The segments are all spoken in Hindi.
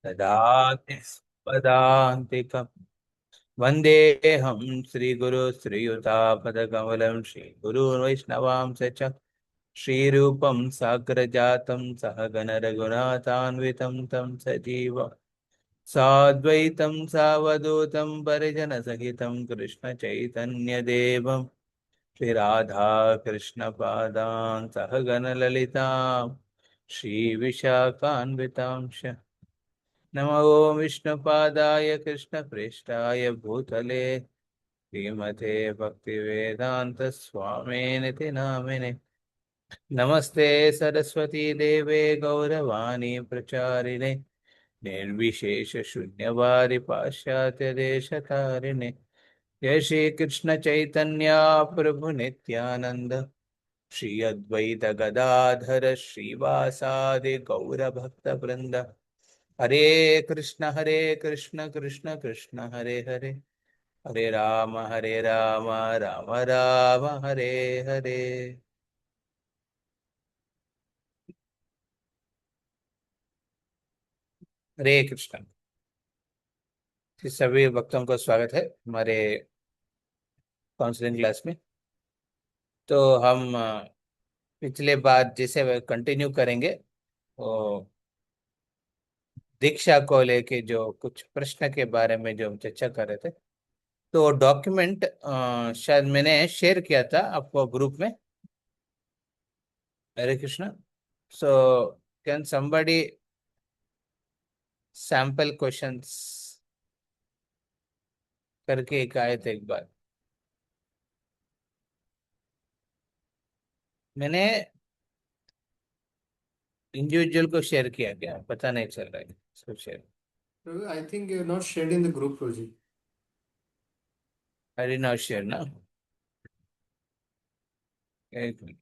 ददाति पदान्तिकम् वन्देऽहं श्रीगुरु श्रीयुतापदकमलं श्रीगुरून् वैष्णवांश्च च श्रीरूपं साग्रजातं सहगण रघुनाथान्वितं तं सजीवम् साद्वैतं सावधूतं परिजनसहितं कृष्णचैतन्यदेवं श्रीराधा कृष्णपादान् सहगण ललितां श्रीविशाखान्वितांश्च नमो विष्णुपादाय कृष्णप्रेष्ठाय भूतले श्रीमते भक्तिवेदांत स्वामिनिति नामिने नमस्ते सरस्वती देवे गौरवाणी प्रचारिणे निर्विशेष शून्यवारि पाश्चात्य देशतारिणे जय श्री कृष्ण चैतन्य प्रभु नित्यानंद श्री अद्वैत गदाधर श्रीवासादि गौर भक्त वृंद हरे कृष्ण कृष्ण कृष्ण हरे हरे हरे राम राम राम हरे हरे। हरे कृष्ण। सभी भक्तों को स्वागत है हमारे काउंसलिंग क्लास में। तो हम पिछले बात जिसे कंटिन्यू करेंगे वो दीक्षा को लेके जो कुछ प्रश्न के बारे में जो हम चर्चा कर रहे थे। तो डॉक्यूमेंट शायद मैंने शेयर किया था आपको ग्रुप में। Hare Krishna. So can somebody sample questions करके एक आए थे एक बार। मैंने इंडिविजुअल को शेयर किया क्या पता नहीं चल रहा है इसको share. I think you're not shared in the group, Roji. I did not share ना। एक मिनट।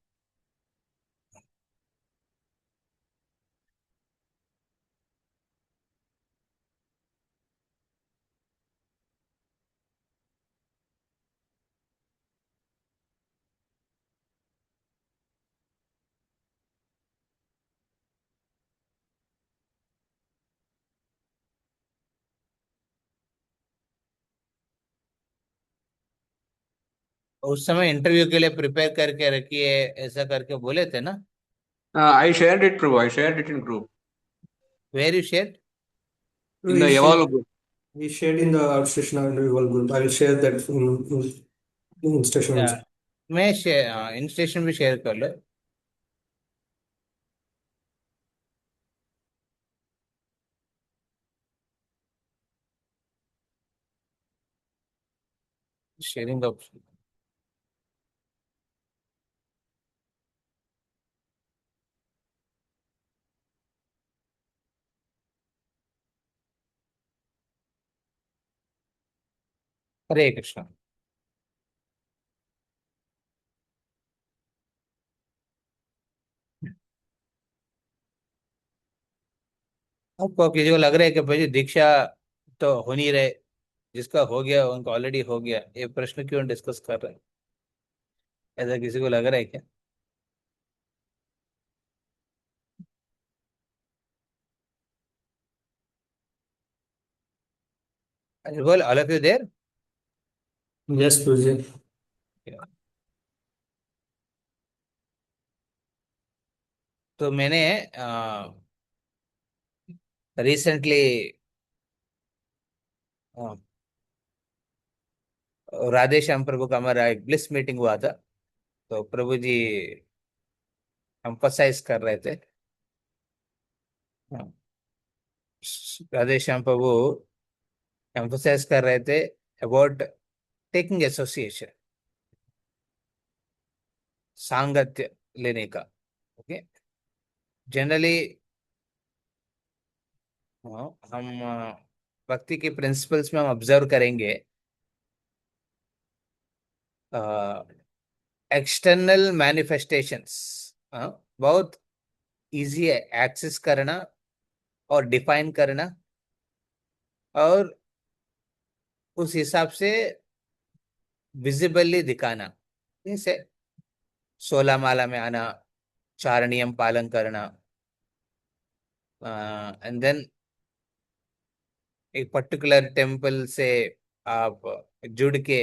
उस समय इंटरव्यू के लिए प्रिपेयर करके रखिए ऐसा करके बोले थे ना। I shared it, Prabhu. I shared it in group. Where you share. No, In the Evolve group. he shared in the outstation individual group. I will share that in station also. मैं शेयर इन स्टेशन भी शेयर कर लो। Sharing option. हरे कृष्ण। आपको किसी को लग रहा है कि भाई दीक्षा तो हो नहीं रहे, जिसका हो गया उनका ऑलरेडी हो गया, ये प्रश्न क्यों डिस्कस कर रहे हैं? ऐसा किसी को लग रहा है क्या? अरे बोल all of you there. Yes, Roji. तो मैंने रिसेंटली राधे श्याम प्रभु का हमारा एक ब्लिस मीटिंग हुआ था। तो प्रभु जी एम्फसाइज कर रहे थे। हाँ, राधे श्याम प्रभु एम्फसाइज कर रहे थे अबाउट टेकिंग एसोसिएशन, सांगत्य लेने का। ओके। जनरली हम भक्ति के प्रिंसिपल्स में हम ऑब्जर्व करेंगे एक्सटर्नल मैनिफेस्टेशंस बहुत इजी है एक्सेस करना और डिफाइन करना, और उस हिसाब से विजिबली दिखाना। जैसे 16 माला में आना, चार नियम पालन करना, एंड देन एक पर्टिकुलर टेम्पल से आप जुड़ के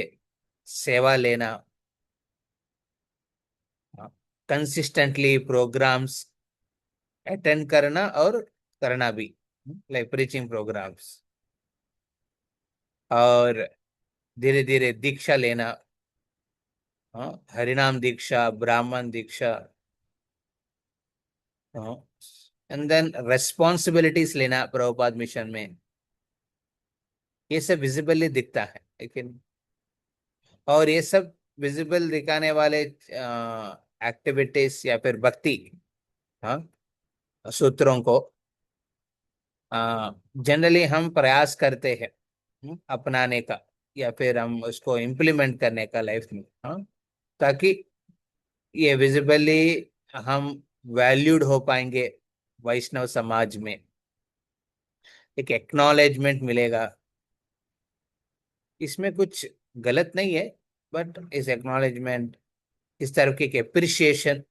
सेवा लेना, कंसिस्टेंटली प्रोग्राम्स अटेंड करना और करना भी, लाइक प्रीचिंग प्रोग्राम्स, और धीरे धीरे दीक्षा लेना, हरिनाम दीक्षा, ब्राह्मण दीक्षा, एंड देन रेस्पॉन्सिबिलिटीज लेना प्रभुपाद मिशन में। ये सब विजिबली दिखता है, लेकिन और ये सब विजिबल दिखाने वाले एक्टिविटीज या फिर भक्ति, हाँ, सूत्रों को जनरली हम प्रयास करते हैं अपनाने का, या फिर हम उसको इम्प्लीमेंट करने का लाइफ में, ताकि ये विजिबली हम वैल्यूड हो पाएंगे वैष्णव समाज में, एक एक्नॉलेजमेंट मिलेगा। इसमें कुछ गलत नहीं है, बट इस एक्नॉलेजमेंट, इस तरह की एप्रिसिएशन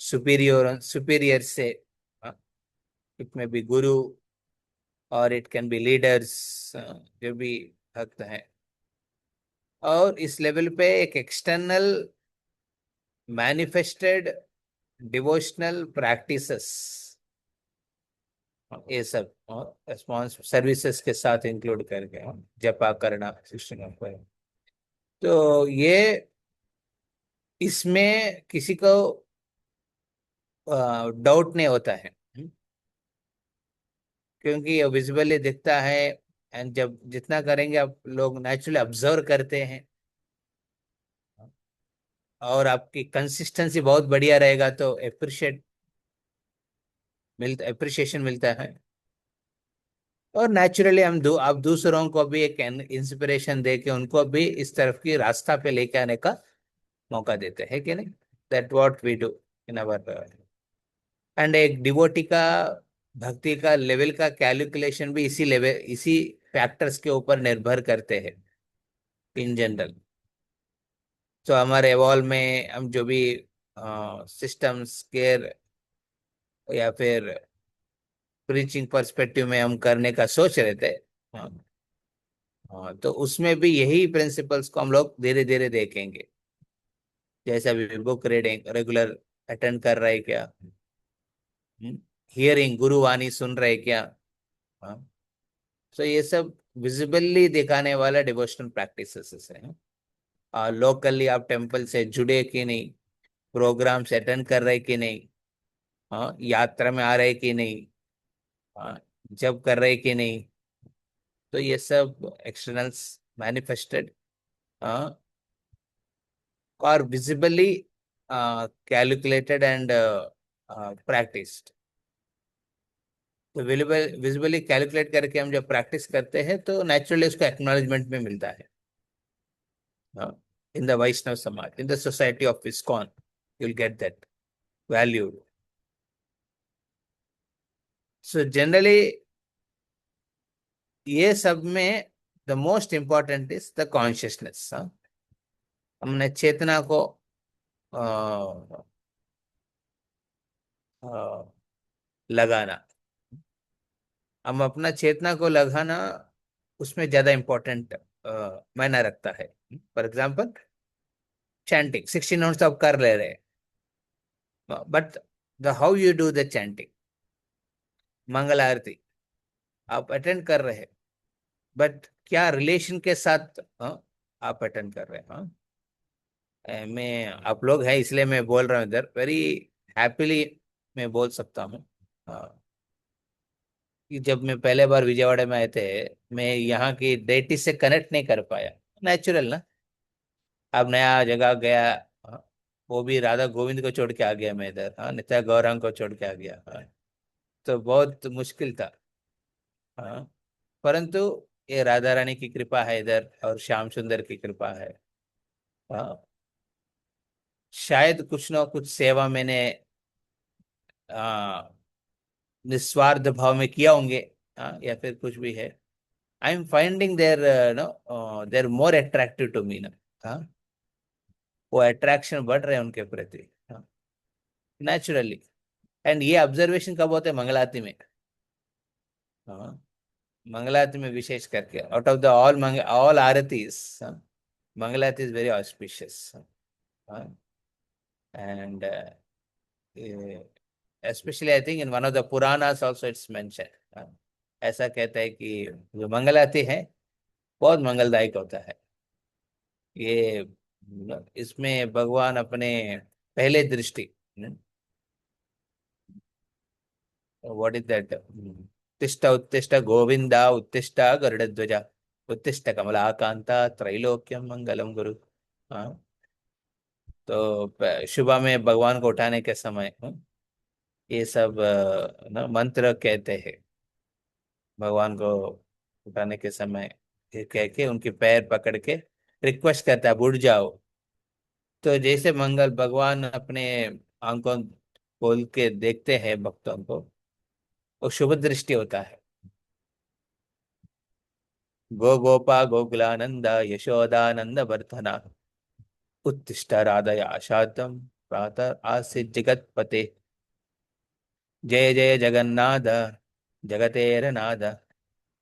सुपीरियर से, इट में बी गुरु और इट कैन बी लीडर्स, जो भी भक्त हैं, और इस लेवल पे एक एक्सटर्नल मैनिफेस्टेड डिवोशनल प्रैक्टिसेस, ये सब रिस्पॉन्स सर्विसेज के साथ इंक्लूड करके जपा करना, शिक्षण करना। तो ये इसमें किसी को डाउट नहीं होता है, क्योंकि ये विजुअली दिखता है। एंड जब जितना करेंगे आप लोग नेचुरली ऑब्जर्व करते हैं, और आपकी कंसिस्टेंसी बहुत बढ़िया रहेगा, तो एप्रिशिएशन मिलता है। और नेचुरली आप दूसरों को भी एक इंस्पिरेशन दे के उनको भी इस तरफ की रास्ता पे लेके आने का मौका देते हैं, कि नहीं? That what we do in our. And एक डिवोटी का भक्ति का लेवल का कैलकुलेशन भी इसी लेवल, इसी फैक्टर्स के ऊपर निर्भर करते हैं इन जनरल। तो हमारे एवॉल्व में हम जो भी सिस्टम्स केयर या फिर प्रीचिंग पर्सपेक्टिव में हम करने का सोच रहे थे, हाँ, हाँ, तो उसमें भी यही प्रिंसिपल्स को हम लोग धीरे धीरे देखेंगे। जैसे अभी बुक रीडिंग रेगुलर अटेंड कर रहे क्या, हियरिंग गुरुवाणी सुन रहे क्या, हाँ, तो ये सब विजिबली दिखाने वाला डिवोशनल प्रैक्टिसेस हैं। लोकली आप टेम्पल से जुड़े कि नहीं, प्रोग्राम्स अटेंड कर रहे कि नहीं, हाँ, यात्रा में आ रहे कि नहीं, हाँ, जब कर रहे कि नहीं, तो ये सब एक्सटर्नल्स मैनिफेस्टेड और विजिबली कैलकुलेटेड एंड प्रैक्टिस्ड। तो विजिबली कैलकुलेट करके हम जब प्रैक्टिस करते हैं, तो नेचुरली उसका एक्नॉलेजमेंट में मिलता है इन द वैष्णव समाज, in the society of ISKCON, you will get that valued. So generally ये सब में the most important is the consciousness. हमने चेतना को लगाना, हम अपना चेतना को लगाना, उसमें ज्यादा इंपॉर्टेंट मायने रखता है। फॉर एग्जाम्पल चैंटिंग 16 नोट्स आप कर ले रहे, but the how you do the chanting, मंगल आरती आप अटेंड कर रहे हैं, बट क्या रिलेशन के साथ आप अटेंड कर रहे हैं? मैं आप लोग हैं इसलिए मैं बोल रहा हूँ इधर, वेरी हैप्पीली मैं बोल सकता हूँ कि जब मैं पहले बार विजयवाड़ा में आए थे, मैं यहाँ की डेटी से कनेक्ट नहीं कर पाया। नेचुरल ना, अब नया जगह गया, हाँ, वो भी राधा गोविंद को छोड़ के आ गया मैं इधर, हाँ, नित्या गौरांग को छोड़ के आ गया, हाँ, तो बहुत मुश्किल था, हाँ, परंतु ये राधा रानी की कृपा है इधर, और श्याम सुंदर की कृपा है, हाँ, शायद कुछ ना कुछ सेवा मैंने आ, निस्वार्थ भाव में किया होंगे, हाँ, या फिर कुछ भी है। I am finding there no there more attractive to me ना, हाँ, वो अट्रैक्शन बढ़ रहे हैं उनके प्रति, हाँ, नेचुरली। एंड ये ऑब्जर्वेशन कब होते हैं? मंगलाती में, हाँ, मंगलारती में विशेष करके out of the all aartis mangalarti is very auspicious and especially I think in one of the Puranas also it's mentioned. ऐसा कहता है कि जो मंगल आरती है बहुत मंगलदायक होता है ये। इसमें भगवान अपने पहले दृष्टि, व्हाट इज दैट, उत्तिष्ठ उत्तिष्ठ गोविंदा उत्तिष्ठ गरुड़ध्वजा उत्तिष्ठ कमलाकांता त्रैलोक्यम मंगलम गुरु। हाँ, तो सुबह में भगवान को उठाने के समय ये सब ना मंत्र कहते हैं भगवान को उठाने के समय, ये कह के उनके पैर पकड़ के रिक्वेस्ट करता है उठ जाओ। तो जैसे मंगल भगवान अपने आंखों खोल के देखते हैं भक्तों को, वो शुभ दृष्टि होता है। गो गोपा गोकुलानंद यशोदानंद वर्धना उत्तिष्ठ राधया शातम प्रातः आसीत् जगतपते जय जय जगन्नाथ जगतेर नाथ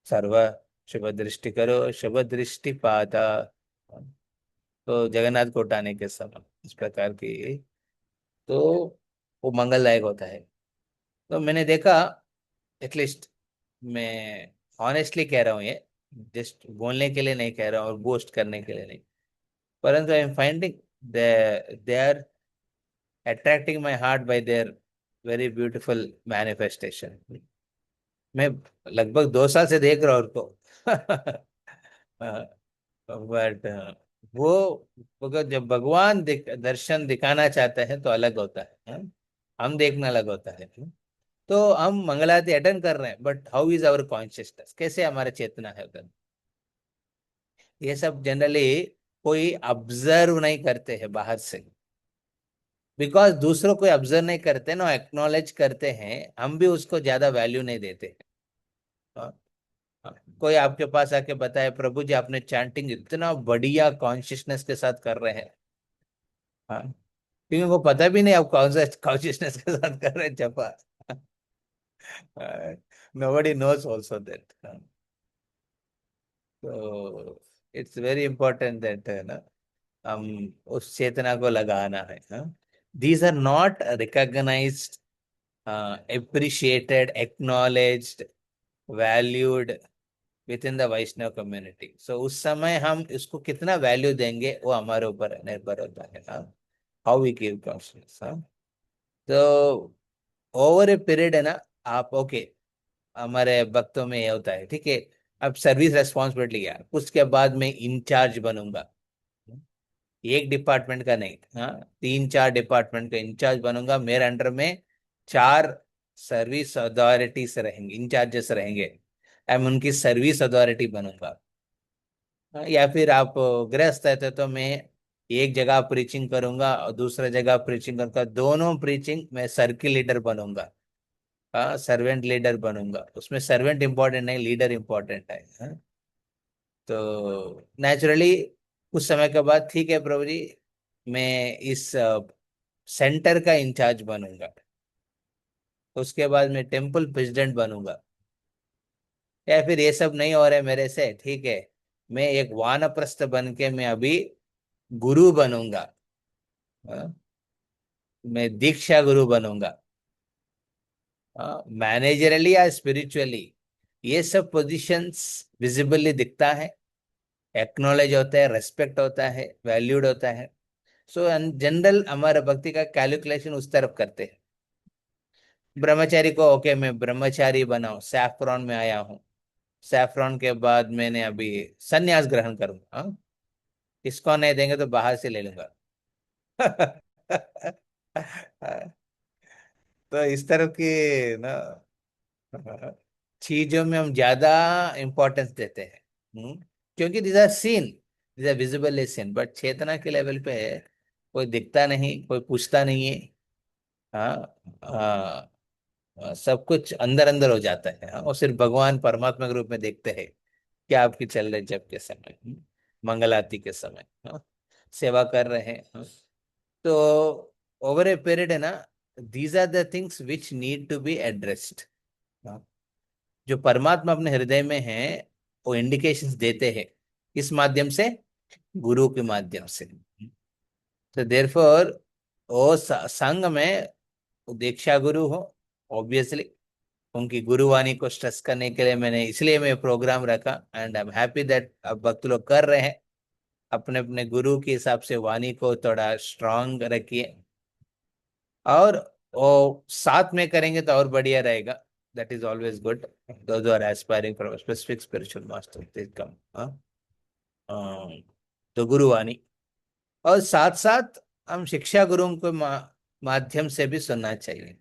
सर्व शुभ दृष्टि करो शुभ दृष्टि पाता। तो जगन्नाथ को उठाने के समय इस प्रकार की, तो वो मंगलदायक होता है। तो मैंने देखा, एटलीस्ट मैं ऑनेस्टली कह रहा हूँ ये, जस्ट बोलने के लिए नहीं कह रहा हूँ और बोस्ट करने के लिए नहीं, परंतु I am finding they are attracting my heart by their very beautiful manifestation. मैं लगभग 2 साल से देख रहा हूँ उनको बट वो अगर जब भगवान दर्शन दिखाना चाहते हैं तो अलग होता है, हम देखना अलग होता है। तो हम मंगलारती अटेंड कर रहे हैं but how is our consciousness, कैसे हमारा चेतना है उधर, ये सब जनरली कोई ऑब्जर्व नहीं करते हैं बाहर से। बिकॉज दूसरों को ऑब्जर्व नहीं करते ना, एक्नॉलेज करते हैं, हम भी उसको ज्यादा वैल्यू नहीं देते। हाँ, हाँ। कोई आपके पास आके बताए प्रभु जी आपने चैंटिंग इतना बढ़िया कॉन्शियसनेस के साथ कर रहे हैं, हाँ, क्योंकि उनको पता भी नहीं आप कौन सा कॉन्शियसनेस के साथ कर रहे हैं जपा। Nobody knows also that. तो इट्स वेरी इंपॉर्टेंट दैट ना हम उस चेतना को लगाना है। These are not recognised, appreciated, acknowledged, valued with in the Vaishnava community. So उस समय हम इसको कितना वैल्यू देंगे वो हमारे ऊपर निर्भर होता है, हाउ वी गिव कॉन्शियस। तो ओवर ए पीरियड है ना, आप ओके, हमारे भक्तों में ये होता है ठीक है, अब सर्विस रेस्पॉन्सिबिलिटी लिया, उसके बाद मैं इंचार्ज बनूंगा, एक डिपार्टमेंट का नहीं, हाँ, 3-4 डिपार्टमेंट का इंचार्ज बनूंगा, मेरे अंडर में 4 सर्विस अथॉरिटीज रहेंगे, इंचार्जेस रहेंगे, मैं उनकी सर्विस अथॉरिटी बनूंगा। हाँ, या फिर आप गृहस्थ है तो मैं एक जगह प्रीचिंग करूंगा और दूसरा जगह प्रीचिंग करूंगा, दोनों प्रीचिंग मैं सर्किल लीडर बनूंगा, हाँ, सर्वेंट लीडर बनूंगा, उसमें सर्वेंट इंपॉर्टेंट नहीं लीडर इंपॉर्टेंट है, हाँ? तो नेचुरली कुछ समय के बाद ठीक है प्रभु जी मैं इस सेंटर का इंचार्ज बनूंगा, उसके बाद मैं टेम्पल प्रेसिडेंट बनूंगा, या फिर ये सब नहीं हो रहा है मेरे से, ठीक है, मैं एक वानप्रस्थ बन के मैं अभी गुरु बनूंगा, हाँ? मैं दीक्षा गुरु बनूंगा, मैनेजरली या स्पिरिचुअली, ये सब पोजीशंस विजिबली दिखता है, एक्नॉलेज होता है, रेस्पेक्ट होता है, वैल्यूड होता है। सो जनरल हमारा भक्ति का कैलकुलेशन उस तरफ करते हैं। ब्रह्मचारी को ओके मैं ब्रह्मचारी बनाऊं, सैफ्रॉन में आया हूँ, सैफ्रॉन के बाद मैंने अभी संन्यास ग्रहण करूंगा, हाँ? इसको नहीं देंगे तो बाहर से ले लूंगा। तो इस तरफ की ना चीजों में हम ज्यादा इंपॉर्टेंस देते हैं, क्योंकि these are seen, these are visible seen, but चेतना के लेवल पे है, कोई दिखता नहीं, कोई पूछता नहीं है, हाँ, हाँ, सब कुछ अंदर अंदर हो जाता है, हाँ? और सिर्फ भगवान परमात्मा के रूप में देखते हैं क्या आपकी चल रही जब के समय, मंगल आरती के समय, हाँ? सेवा कर रहे हैं, हाँ? तो ओवर ए पीरियड है ना, these are the things which need to be addressed, जो परमात्मा अपने हृदय में है वो इंडिकेशंस देते हैं, किस माध्यम से? गुरु के माध्यम से। तो देयरफॉर वो संघ में दीक्षा गुरु हो, ऑब्वियसली उनकी गुरुवाणी को स्ट्रेस करने के लिए मैंने इसलिए मैं प्रोग्राम रखा, and I am happy that अब भक्त लोग कर रहे हैं। अपने अपने गुरु के हिसाब से वाणी को थोड़ा स्ट्रांग रखिए, और वो साथ में करेंगे तो और बढ़िया रहेगा। That is always good. Those are aspiring for specific spiritual master they come. तो गुरुवाणी, और साथ साथ हम शिक्षा गुरुओं के माध्यम से भी सुनना चाहिए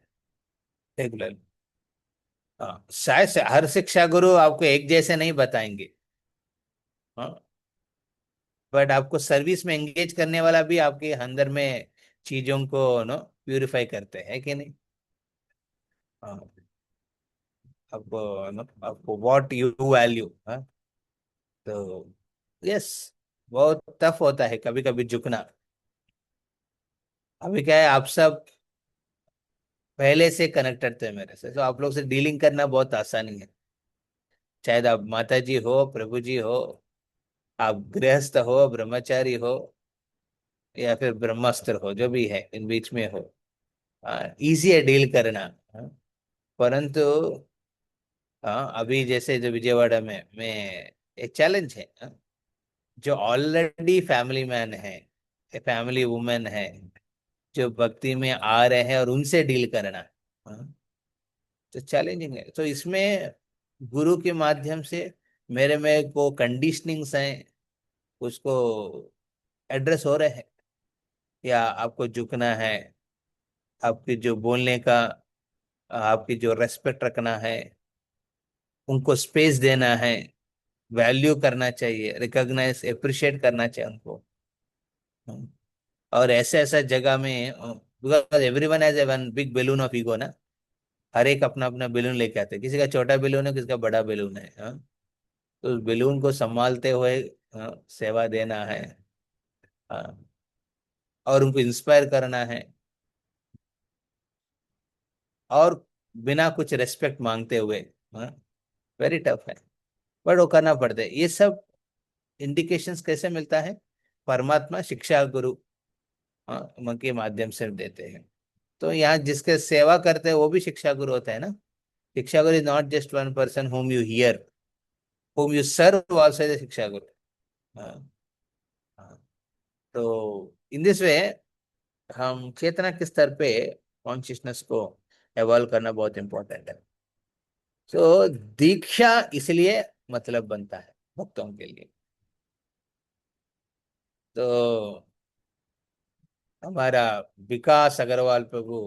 रेगुलर। हाँ, शायद से हर शिक्षा गुरु आपको एक जैसे नहीं बताएंगे, हाँ, बट आपको सर्विस में एंगेज करने वाला भी आपके अंदर में चीजों को नो प्यूरिफाई करते हैं कि नहीं? हाँ, आपको आपको व्हाट यू वैल्यू। हाँ, तो यस, बहुत टफ होता है कभी कभी झुकना। अभी क्या है, आप सब पहले से कनेक्टेड थे मेरे से, तो आप लोग से डीलिंग करना बहुत आसानी है। चाहे आप माता जी हो, प्रभु जी हो, आप गृहस्थ हो, ब्रह्मचारी हो, या फिर ब्रह्मास्त्र हो, जो भी है इन बीच में हो, इजी है डील करना। हाँ, परंतु अभी जैसे जो विजयवाड़ा में मैं, एक चैलेंज है, जो ऑलरेडी फैमिली मैन है, फैमिली वुमेन है, जो भक्ति में आ रहे हैं और उनसे डील करना, हाँ, तो चैलेंजिंग है। तो इसमें गुरु के माध्यम से मेरे में को कंडीशनिंग्स हैं, उसको एड्रेस हो रहे हैं, या आपको झुकना है, आपकी जो बोलने का, आपकी जो रेस्पेक्ट रखना है, उनको स्पेस देना है, वैल्यू करना चाहिए, रिकॉग्नाइज अप्रिशिएट करना चाहिए उनको। और ऐसे ऐसा जगह में, because everyone has a one big balloon of ego ना, हर एक अपना अपना बेलून लेके आते हैं, किसी का छोटा बेलून है, किसी का बड़ा बेलून है, हाँ? तो उस बेलून को संभालते हुए सेवा देना है, हाँ, और उनको इंस्पायर करना है, और बिना कुछ रेस्पेक्ट मांगते हुए, हाँ, वेरी टफ है, बट वो करना पड़ता है। ये सब इंडिकेशंस कैसे मिलता है? परमात्मा शिक्षा गुरु, हाँ, उनके माध्यम से देते हैं। तो यहाँ जिसके सेवा करते हैं वो भी शिक्षा गुरु होता है ना। शिक्षा गुरु is not just one person whom you hear, whom you serve also is a शिक्षा गुरु। हाँ, हाँ। तो इन दिस वे हम चेतना के स्तर पे कॉन्शियसनेस को एवॉल्व करना बहुत इंपॉर्टेंट है। तो दीक्षा इसलिए मतलब बनता है भक्तों के लिए। तो हमारा विकास अग्रवाल प्रभु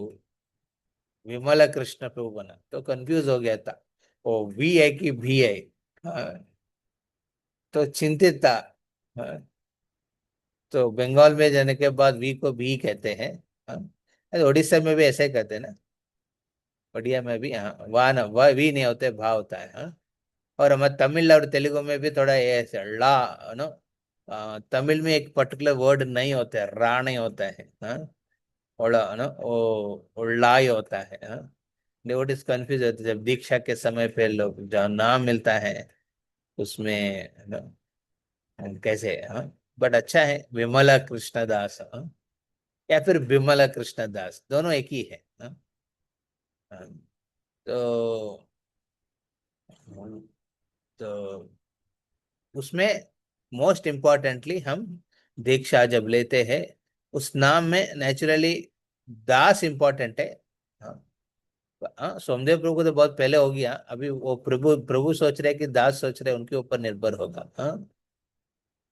विमला कृष्ण प्रभु बना तो कंफ्यूज हो गया था, वो वी है कि भी है, हाँ, तो चिंतित था। हाँ, तो बंगाल में जाने के बाद वी को भी कहते हैं, हाँ, अरे उड़ीसा में भी ऐसे ही कहते हैं ना, उड़िया में भी, हाँ, वह ना वह वी नहीं होते, भा होता है, हाँ। और हमारे तमिल और तेलुगु में भी थोड़ा ये ऐसे ला नो, तमिल में एक पर्टिकुलर वर्ड नहीं होता है, रा नहीं होता है, हाँ, ओला नो, ओ ला ही होता है, हाँ। डिवोटीज कंफ्यूज होते हैं। जब दीक्षा के समय पे लोग जहाँ नाम मिलता है उसमें कैसे, हाँ, बट अच्छा है विमला कृष्णदास, हाँ, या फिर विमला कृष्णदास, दोनों एक ही है, हाँ। हाँ, तो तो उसमें मोस्ट इम्पोर्टेंटली हम दीक्षा जब लेते हैं, उस नाम में नेचुरली दास इम्पोर्टेंट है, हाँ। हाँ, सोमदेव प्रभु को तो बहुत पहले हो गया, अभी वो प्रभु प्रभु सोच रहे हैं कि दास सोच रहे हैं, उनके ऊपर निर्भर होगा, हाँ।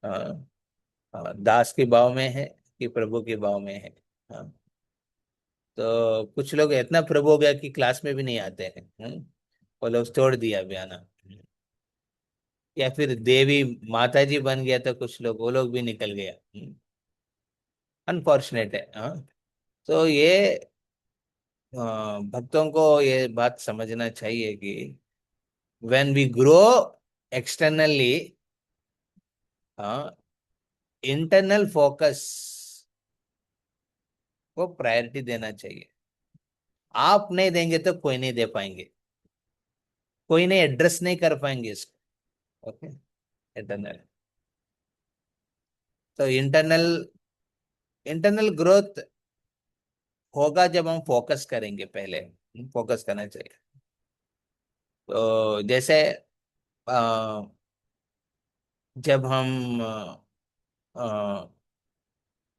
हाँ, हाँ, दास के भाव में है कि प्रभु के भाव में है, हाँ। तो कुछ लोग इतना प्रभु हो गया कि क्लास में भी नहीं आते हैं, वो लोग छोड़ दिया अभी आना, या फिर देवी माता जी बन गया तो कुछ लोग, वो लोग भी निकल गया, अनफॉर्चुनेट है, हाँ। तो ये भक्तों को ये बात समझना चाहिए कि when we grow externally, internal focus को प्रायोरिटी देना चाहिए। आप नहीं देंगे तो कोई नहीं दे पाएंगे, कोई नहीं एड्रेस नहीं कर पाएंगे इसको। Okay, internal. तो इंटरनल इंटरनल ग्रोथ होगा जब हम फोकस करेंगे। पहले फोकस करना चाहिए। तो जैसे अ, जब हम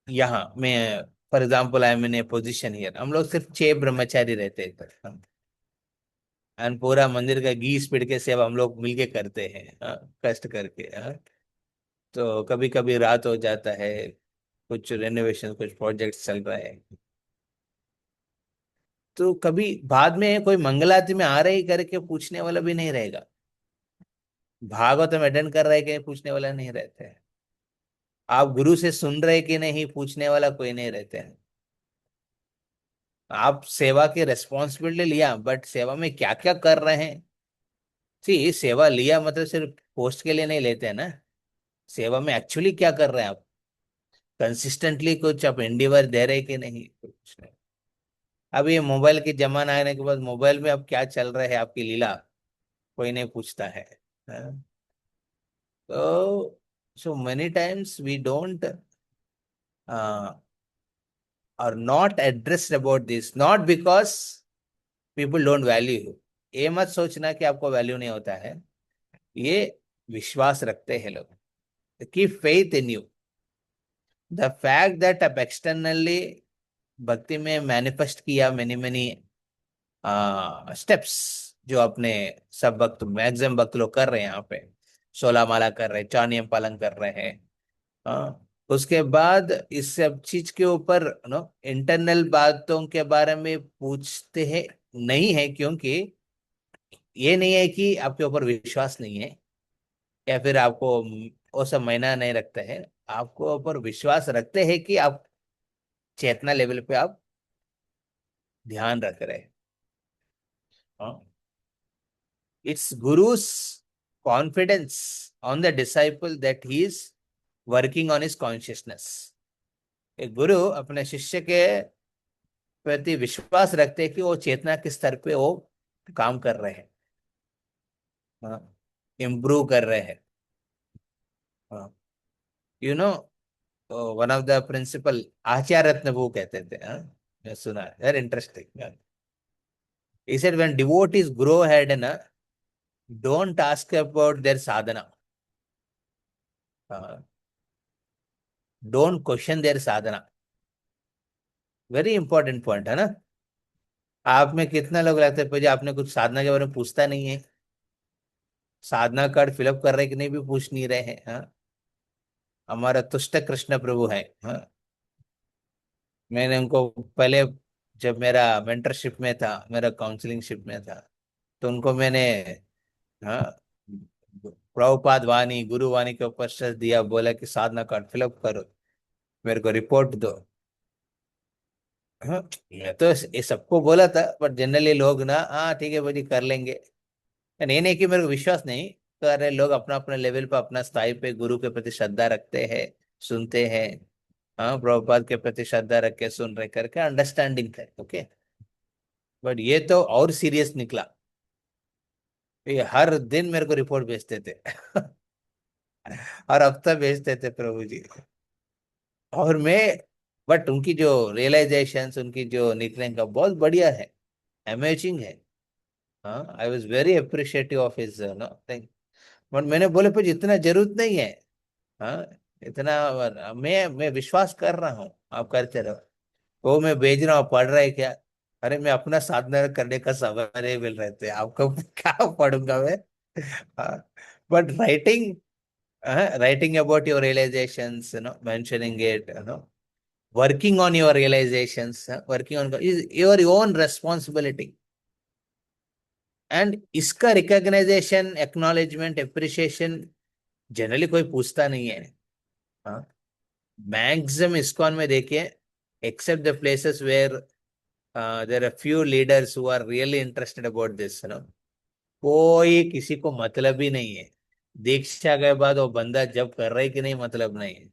यहाँ मैं for example I am in A position here, हम लोग सिर्फ 6 ब्रह्मचारी रहते हैं इधर, एंड पूरा मंदिर का घी पीट के सेवा हम लोग मिलके करते हैं, कष्ट करके, तो कभी कभी रात हो जाता है, कुछ रेनोवेशन कुछ प्रोजेक्ट चल रहे हैं, तो कभी बाद में कोई मंगलारती में आ रही करके पूछने वाला भी नहीं रहेगा। भागवत में अटेंड कर रहे कि पूछने वाला नहीं रहते हैं। आप गुरु से सुन रहे कि नहीं पूछने वाला कोई नहीं रहते हैं। आप सेवा की रेस्पॉन्सिबिलिटी लिया, बट सेवा में क्या क्या कर रहे हैं। सी सेवा लिया मतलब सिर्फ पोस्ट के लिए नहीं लेते हैं ना। सेवा में एक्चुअली क्या कर रहे हैं आप, कंसिस्टेंटली कुछ आप एंडीवर दे रहे कि नहीं, कुछ नहीं। अब ये मोबाइल के जमाना आने के बाद मोबाइल में अब क्या चल रहा है आपकी लीला, कोई नहीं पूछता है। हाँ? तो so many times we don't are not addressed about this, not because people don't value you। ये मत सोचना कि आपको वैल्यू नहीं होता है। ये विश्वास रखते हैं लोग, keep faith in you. The fact that आप एक्सटर्नली भक्ति में मैनिफेस्ट किया मेनी मेनी स्टेप्स, जो अपने सब भक्त मैक्सिमम भक्त लोग कर रहे हैं यहाँ पे, 16 माला कर रहे हैं, चानियम पालन कर रहे हैं। उसके बाद इस सब चीज के ऊपर नो इंटरनल बातों के बारे में पूछते हैं नहीं है, क्योंकि ये नहीं है कि आपके ऊपर विश्वास नहीं है, या फिर आपको वो सब महीना नहीं रखते हैं। आपको ऊपर विश्वास रखते हैं कि आप चेतना लेवल पे आप ध्यान रख रहे हैं। It's guru's confidence on the disciple that he is working on his consciousness. एक गुरु अपने शिष्य के प्रति विश्वास रखते हैं कि वो चेतना के स्तर पे वो काम कर रहे हैं, इम्प्रूव कर रहे हैं। You no, one of the principal आचार्य रत्न वो कहते थे, मैं सुना है, very interesting. he said when devotees grow ahead na, don't ask about their sadhana, uh, don't question their sadhana। Very important point है ना। आप में कितना लोग लगता है भाई आपने कुछ साधना के बारे में पूछता नहीं है, साधना कार्ड फिलअप कर रहे कि नहीं भी पूछ नहीं रहे हैं। हाँ, हमारा तुष्ट कृष्ण प्रभु है। हाँ, मैंने उनको पहले, जब मेरा मेंटरशिप में था, मेरा काउंसलिंग शिप में था, तो उनको मैंने, हाँ, प्रभुपाद वाणी गुरु वाणी के ऊपर स्ट्रेस दिया, बोला कि साधना कार्ड फिलअप करो, मेरे को रिपोर्ट दो। हाँ, मैं तो ये सबको बोला था, पर जनरली लोग ना, हाँ ठीक है भाई कर लेंगे। नहीं कि मेरे को विश्वास नहीं कर रहे, लोग अपना अपना लेवल पे अपना स्थाई पे गुरु के प्रति श्रद्धा रखते हैं, सुनते हैं। हाँ, प्रभुपाद के प्रति श्रद्धा रख के सुन रहे करके अंडरस्टैंडिंग है। ओके, बट ये तो और सीरियस निकला। ये हर दिन मेरे को रिपोर्ट भेजते थे हर हफ्ता भेजते थे प्रभु जी। और मैं, बट उनकी जो रियलाइजेशन, उनकी जो निकलने का बहुत बढ़िया है, अमेजिंग है। हाँ, I was very appreciative of his know thing. But मैंने बोले पर इतना जरूरत नहीं है। हाँ, इतना मैं विश्वास कर रहा हूँ, आप करते रहो। वो मैं भेज रहा हूँ, पढ़ रहे क्या। अरे मैं अपना साधना करने का समय नहीं मिल रहे थे, आपको क्या पढ़ूंगा मैं। But writing, writing about your realisations, mentioning it, working on your realizations, working on is your own responsibility। And इसका रिकॉग्नाइजेशन, एक्नॉलेजमेंट, एप्रिसिएशन जनरली कोई पूछता नहीं है। हाँ, मैक्सिमम इस्कॉन में देखिए, except the places where there are few leaders who are really interested about this, कोई किसी को मतलब ही नहीं है। दीक्षा के बाद वो बंदा जब कर रहा है कि नहीं मतलब नहीं है,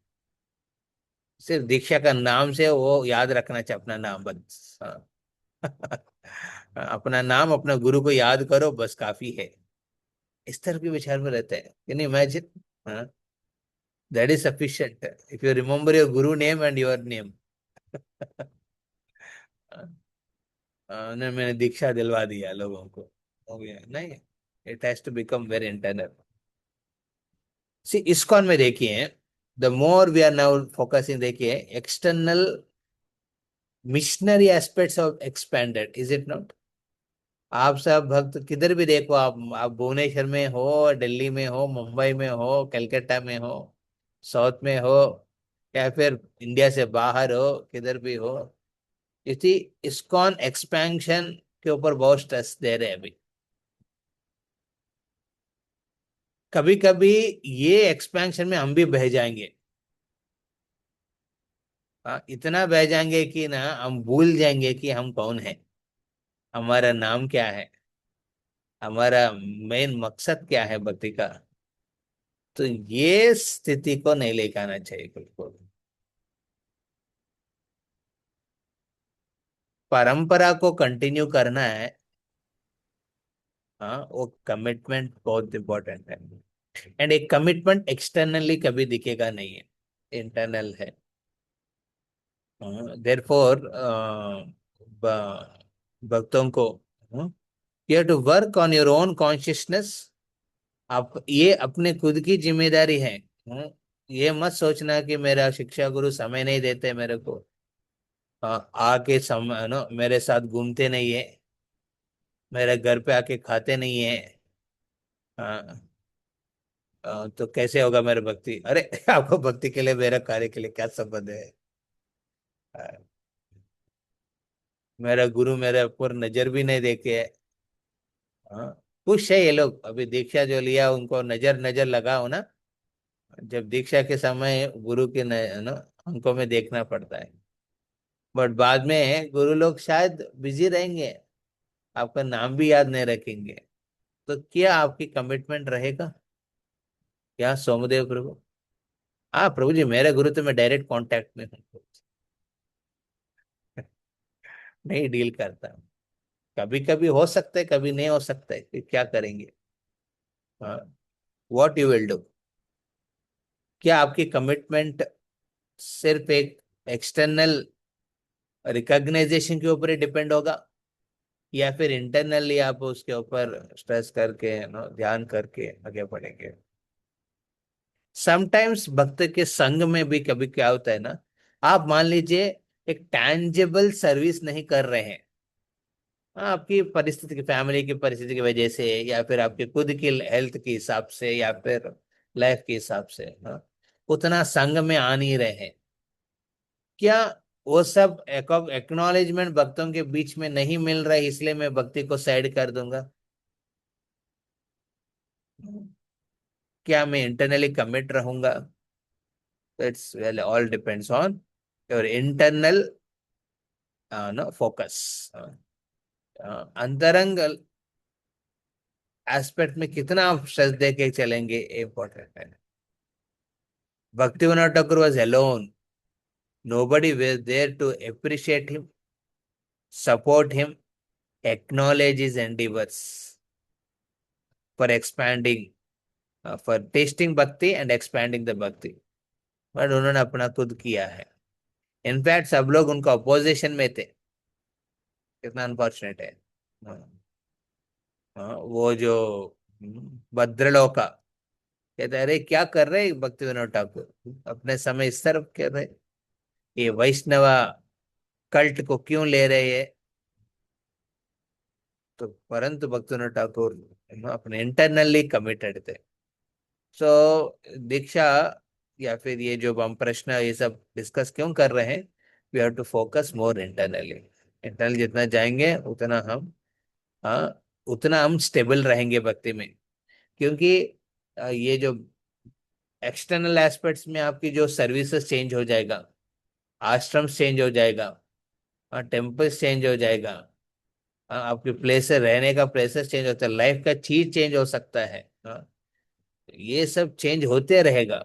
सिर्फ दीक्षा का नाम से वो याद रखना चाहिए अपना नाम बस। हाँ। अपना नाम, अपना गुरु को याद करो, बस काफी है। इस तरह के विचार में रहते हैं। Can you imagine? That is sufficient if you remember your guru name and your name. मैंने दीक्षा दिलवा दिया लोगों को, हो गया नहीं। It has to become very internal. See ISKCON में देखिए, the more we are now focusing, देखिए external missionary aspects of expanded, is it not? आप सब भक्त किधर भी देखो, आप भुवनेश्वर में हो, दिल्ली में हो, मुंबई में हो, कलकत्ता में हो, साउथ में हो, या फिर इंडिया से बाहर हो, किधर भी हो, इसी इस्कॉन एक्सपेंशन के ऊपर बहुत स्ट्रेस दे रहे हैं अभी। कभी कभी ये एक्सपेंशन में हम भी बह जाएंगे। इतना बह जाएंगे कि ना हम भूल जाएंगे कि हम कौन है, हमारा नाम क्या है, हमारा मेन मकसद क्या है भक्ति का। तो ये स्थिति को नहीं लेकर आना चाहिए बिल्कुल। परंपरा को कंटिन्यू करना है। हाँ, वो कमिटमेंट बहुत इंपॉर्टेंट है। एंड एक कमिटमेंट एक्सटर्नली कभी दिखेगा नहीं है, इंटरनल है। देयरफॉर भक्तों को, you have to work on your own consciousness. आप ये अपने खुद की जिम्मेदारी है। ये मत सोचना कि मेरा शिक्षा गुरु समय नहीं देते मेरे को, आके समय नो मेरे साथ घूमते नहीं है, मेरे घर पे आके खाते नहीं है। हाँ, तो कैसे होगा मेरा भक्ति? अरे आपको भक्ति के लिए मेरा कार्य के लिए क्या संबंध है? हाँ, मेरा गुरु मेरे ऊपर नजर भी नहीं देखे है। हाँ, खुश है ये लोग, अभी दीक्षा जो लिया उनको नजर नजर लगाओ ना, जब दीक्षा के समय गुरु के न अंकों में देखना पड़ता है। बट बाद में गुरु लोग शायद बिजी रहेंगे, आपका नाम भी याद नहीं रखेंगे। तो क्या आपकी कमिटमेंट रहेगा? क्या सोमदेव प्रभु? हाँ प्रभु जी, मेरे गुरु तो मैं डायरेक्ट कांटेक्ट में हूँ, नहीं डील करता हूँ। कभी कभी हो सकता है, कभी नहीं हो सकता है, फिर क्या करेंगे? हाँ, व्हाट यू विल डू? क्या आपकी कमिटमेंट सिर्फ एक एक्सटर्नल रिकॉग्नाइजेशन के ऊपर ही डिपेंड होगा, या फिर इंटरनली आप उसके ऊपर स्ट्रेस करके ध्यान करके आगे बढ़ेंगे? समटाइम्स भक्त के संग में भी कभी क्या होता है ना, आप मान लीजिए एक टैंजेबल सर्विस नहीं कर रहे हैं, आपकी परिस्थिति की, फैमिली की परिस्थिति की वजह से, या फिर आपके खुद की हेल्थ के हिसाब से, या फिर लाइफ के हिसाब से, उतना संग में आ नहीं रहे हैं। क्या वो सब एक्नॉलेजमेंट भक्तों के बीच में नहीं मिल रहा है, इसलिए मैं भक्ति को साइड कर दूंगा? क्या मैं इंटरनली कमिट रहूंगा? It's well all depends on your internal no focus. अंतरंग एस्पेक्ट में कितना आप स्ट्रेस दे के चलेंगे, इम्पोर्टेंट है। Bhaktivinoda Thakur was alone. Nobody was there to appreciate him, support him, acknowledge his endeavors for expanding, for tasting bhakti and expanding the bhakti. But उन्होंने अपना खुद किया है। इनफैक्ट सब लोग उनका अपोजिशन में थे। कितना अनफॉर्चुनेट है। हाँ, वो जो भद्रलोका कहते हैं, अरे क्या कर रहे भक्ति विनोद ठाकुर, अपने समय इस तरफ कर रहे, ये वैष्णवा कल्ट को क्यों ले रहे हैं? तो परंतु भक्तिविनोद ठाकुर अपने इंटरनली कमिटेड थे। सो दीक्षा, या फिर ये जो हम प्रश्न ये सब डिस्कस क्यों कर रहे हैं, we have to focus more internally. Internal जितना जाएंगे उतना हम, हाँ, उतना हम स्टेबल रहेंगे भक्ति में। क्योंकि ये जो एक्सटर्नल एस्पेक्ट्स में आपकी जो सर्विसेज चेंज हो जाएगा, आश्रम चेंज हो जाएगा, टेम्पल्स चेंज हो जाएगा, आपके प्लेस रहने का प्लेसेस चेंज होता है, लाइफ का चीज चेंज हो सकता है। ये सब चेंज होते रहेगा,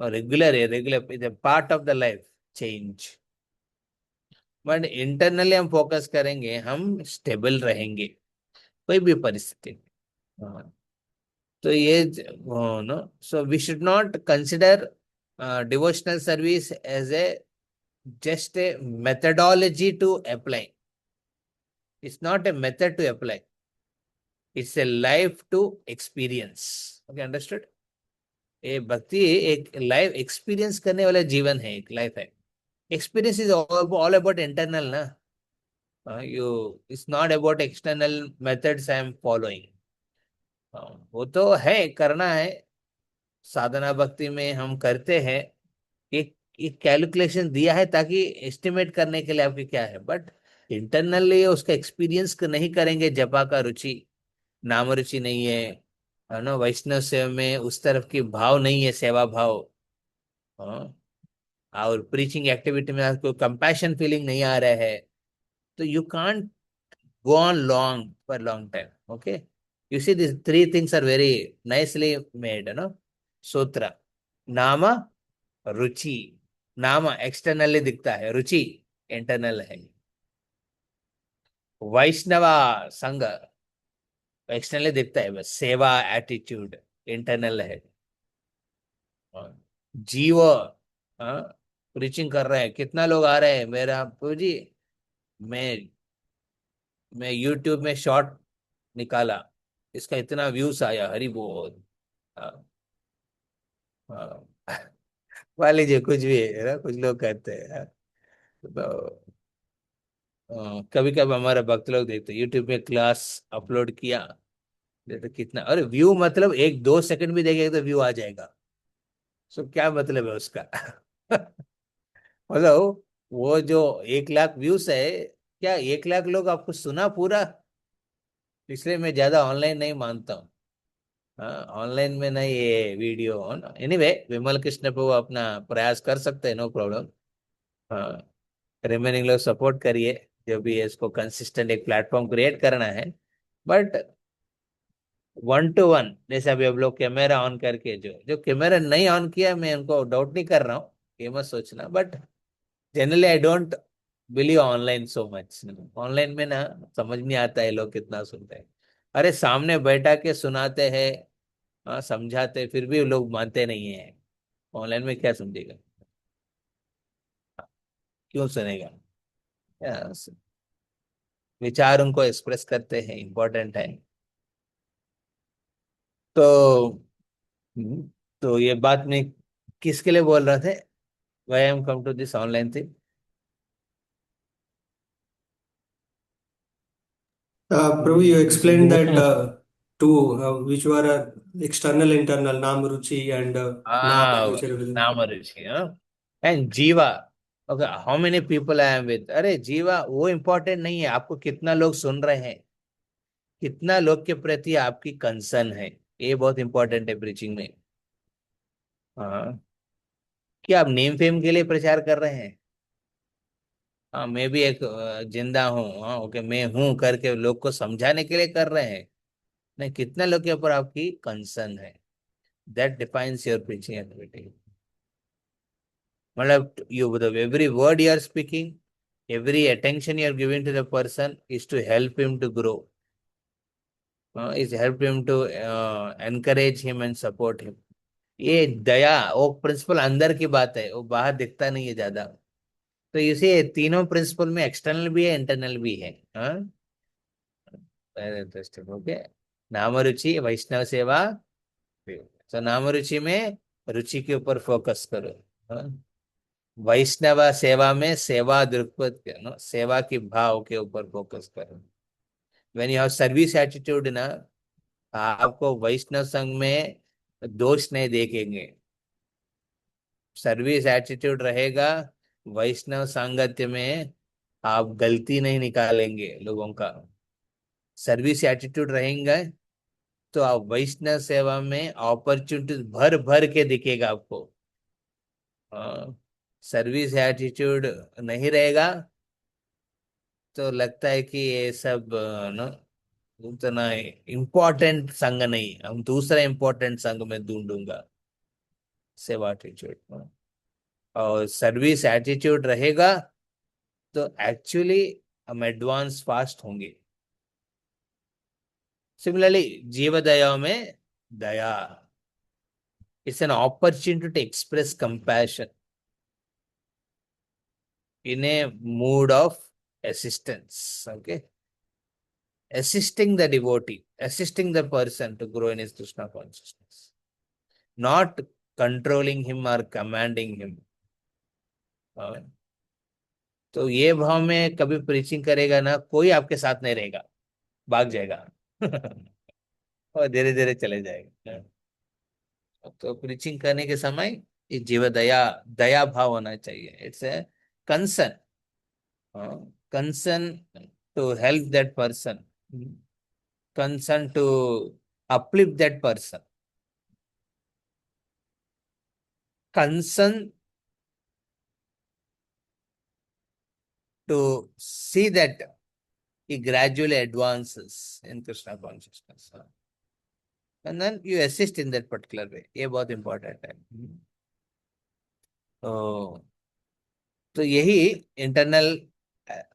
और रेगुलर है, regular part of the life change. But internally हम फोकस करेंगे, हम स्टेबल रहेंगे कोई भी परिस्थिति में। हाँ, तो ये no, so we should not consider devotional service as a just a methodology to apply. It's not a method to apply. It's a life to experience. Okay, understood? ये भक्ति एक लाइफ एक्सपीरियंस करने वाला जीवन है, एक लाइफ है. Experience is all about internal ना. You it's not about external methods I am following. वो तो है, करना है. साधना भक्ति में हम करते हैं. एक कैलकुलेशन दिया है ताकि एस्टिमेट करने के लिए आपकी क्या है, बट इंटरनली उसका एक्सपीरियंस नहीं करेंगे. जपा का रुचि, नाम रुचि नहीं है ना. वैष्णव सेवा में उस तरफ की भाव नहीं है, सेवा भाव. हाँ, और प्रीचिंग एक्टिविटी में आपको कंपैशन फीलिंग नहीं आ रहा है, तो you can't go on long for long time. Okay, you see these three things are very nicely made, you know. Sutra, नाम, रुचि. नाम एक्सटर्नली दिखता है, रुचि इंटरनल है. वैष्णवा संघ एक्सटर्नली दिखता है, बस सेवा एटीट्यूड इंटरनल है. जीव प्रीचिंग कर रहे हैं, कितना लोग आ रहे हैं मेरा प्रभु जी. मैं मैं यूट्यूब में शॉर्ट निकाला, इसका इतना व्यूज आया, हरी बोल. हाँ, हाँ. मान लीजिए कुछ भी है ना, कुछ लोग कहते हैं. हाँ. तो कभी कभी हमारे भक्त लोग देखते यूट्यूब में क्लास अपलोड किया, तो कितना, अरे व्यू मतलब 1-2 सेकंड भी देखेगा तो व्यू आ जाएगा. सो क्या मतलब है उसका? मतलब वो जो 1 लाख व्यूज है, क्या 1 लाख लोग आपको सुना पूरा? इसलिए मैं ज्यादा ऑनलाइन नहीं मानता हूँ. हाँ, ऑनलाइन में नहीं ये वीडियो. एनीवे, विमल कृष्ण पे वो अपना प्रयास कर सकते हैं, नो प्रॉब्लम. हाँ, रिमेनिंग लोग सपोर्ट करिए, जो भी है इसको कंसिस्टेंट एक प्लेटफॉर्म क्रिएट करना है. बट 1 to 1, जैसे अभी अब लोग कैमरा ऑन करके, जो जो कैमरा नहीं ऑन किया, मैं उनको डाउट नहीं कर रहा हूँ, ये मत सोचना. But generally I don't believe online so much. Online में ना समझ नहीं आता है लोग कितना सुनते हैं. अरे सामने बैठा के सुनाते हैं, हाँ समझाते, फिर भी लोग मानते नहीं है. ऑनलाइन में क्या समझेगा, क्यों सुनेगा? Yes, विचार उनको एक्सप्रेस करते हैं, इम्पोर्टेंट है. तो तो ये बात में किसके लिए बोल रहे थे? Why I am come to this online thing. Prabhu, you explained that two, which were external, internal, Nam Ruchi and Nam हाँ, Ruchi. नाम रुचि. एंड जीवा. Okay, how many people I am with. अरे जीवा वो इम्पोर्टेंट नहीं है, आपको कितना लोग सुन रहे हैं, कितना लोग के प्रति आपकी कंसर्न है, ये बहुत इंपॉर्टेंट है प्रीचिंग में. हाँ, क्या आप नेम फेम के लिए प्रचार कर रहे हैं? हाँ, मैं भी एक जिंदा हूँ, हाँ ओके, मैं हूँ करके लोग को समझाने के लिए कर रहे हैं. नहीं, कितना लोग के ऊपर आपकी कंसर्न है, that defines your preaching activity. मतलब you every word you are speaking, every attention you are giving to the person is to help him to grow, is help him to encourage him and support him. ये दया, वो प्रिंसिपल अंदर की बात है, वो बाहर दिखता नहीं है ज्यादा. तो इसे तीनों प्रिंसिपल में एक्सटर्नल भी है, इंटरनल भी है. हाँ, वेरी इंटरेस्टिंग. ओके, नाम रुचि वैष्णव सेवा. तो नाम रुचि में रुचि के ऊपर फोकस करो. हाँ? वैष्णव सेवा में सेवा दृक्पथ सेवा की भाव के ऊपर फोकस करो. When you have service attitude ना, आपको वैष्णव संघ में दोष नहीं देखेंगे. सर्विस एटीट्यूड रहेगा, वैष्णव सांगत्य में आप गलती नहीं निकालेंगे लोगों का. सर्विस एटीट्यूड रहेंगे तो आप वैष्णव सेवा में अपॉर्चुनिटी भर भर के दिखेगा आपको. सर्विस एटीट्यूड नहीं रहेगा तो लगता है कि ये सब न उतना इम्पोर्टेंट संघ नहीं, हम दूसरा इम्पोर्टेंट संघ में ढूंढूंगा. सेवा एटीट्यूड और सर्विस एटीट्यूड रहेगा तो एक्चुअली हम एडवांस फास्ट होंगे. सिमिलरली जीव दया में दया, it's an opportunity to express compassion in a mood of assistance. Okay, assisting the devotee, assisting the person to grow in his Krishna consciousness, not controlling him or commanding him. हाँ, तो ये भाव में कभी प्रीचिंग करेगा ना, कोई आपके साथ नहीं रहेगा, भाग जाएगा और धीरे धीरे चले जाएगा। तो प्रीचिंग करने के समय ये जीव दया, दया भाव होना चाहिए। It's a concern, concern to help that person, concern to uplift that person, concern to see that he gradually advances in Krishna consciousness. And then you assist in that particular way. ये बहुत important है। तो यही इंटरनल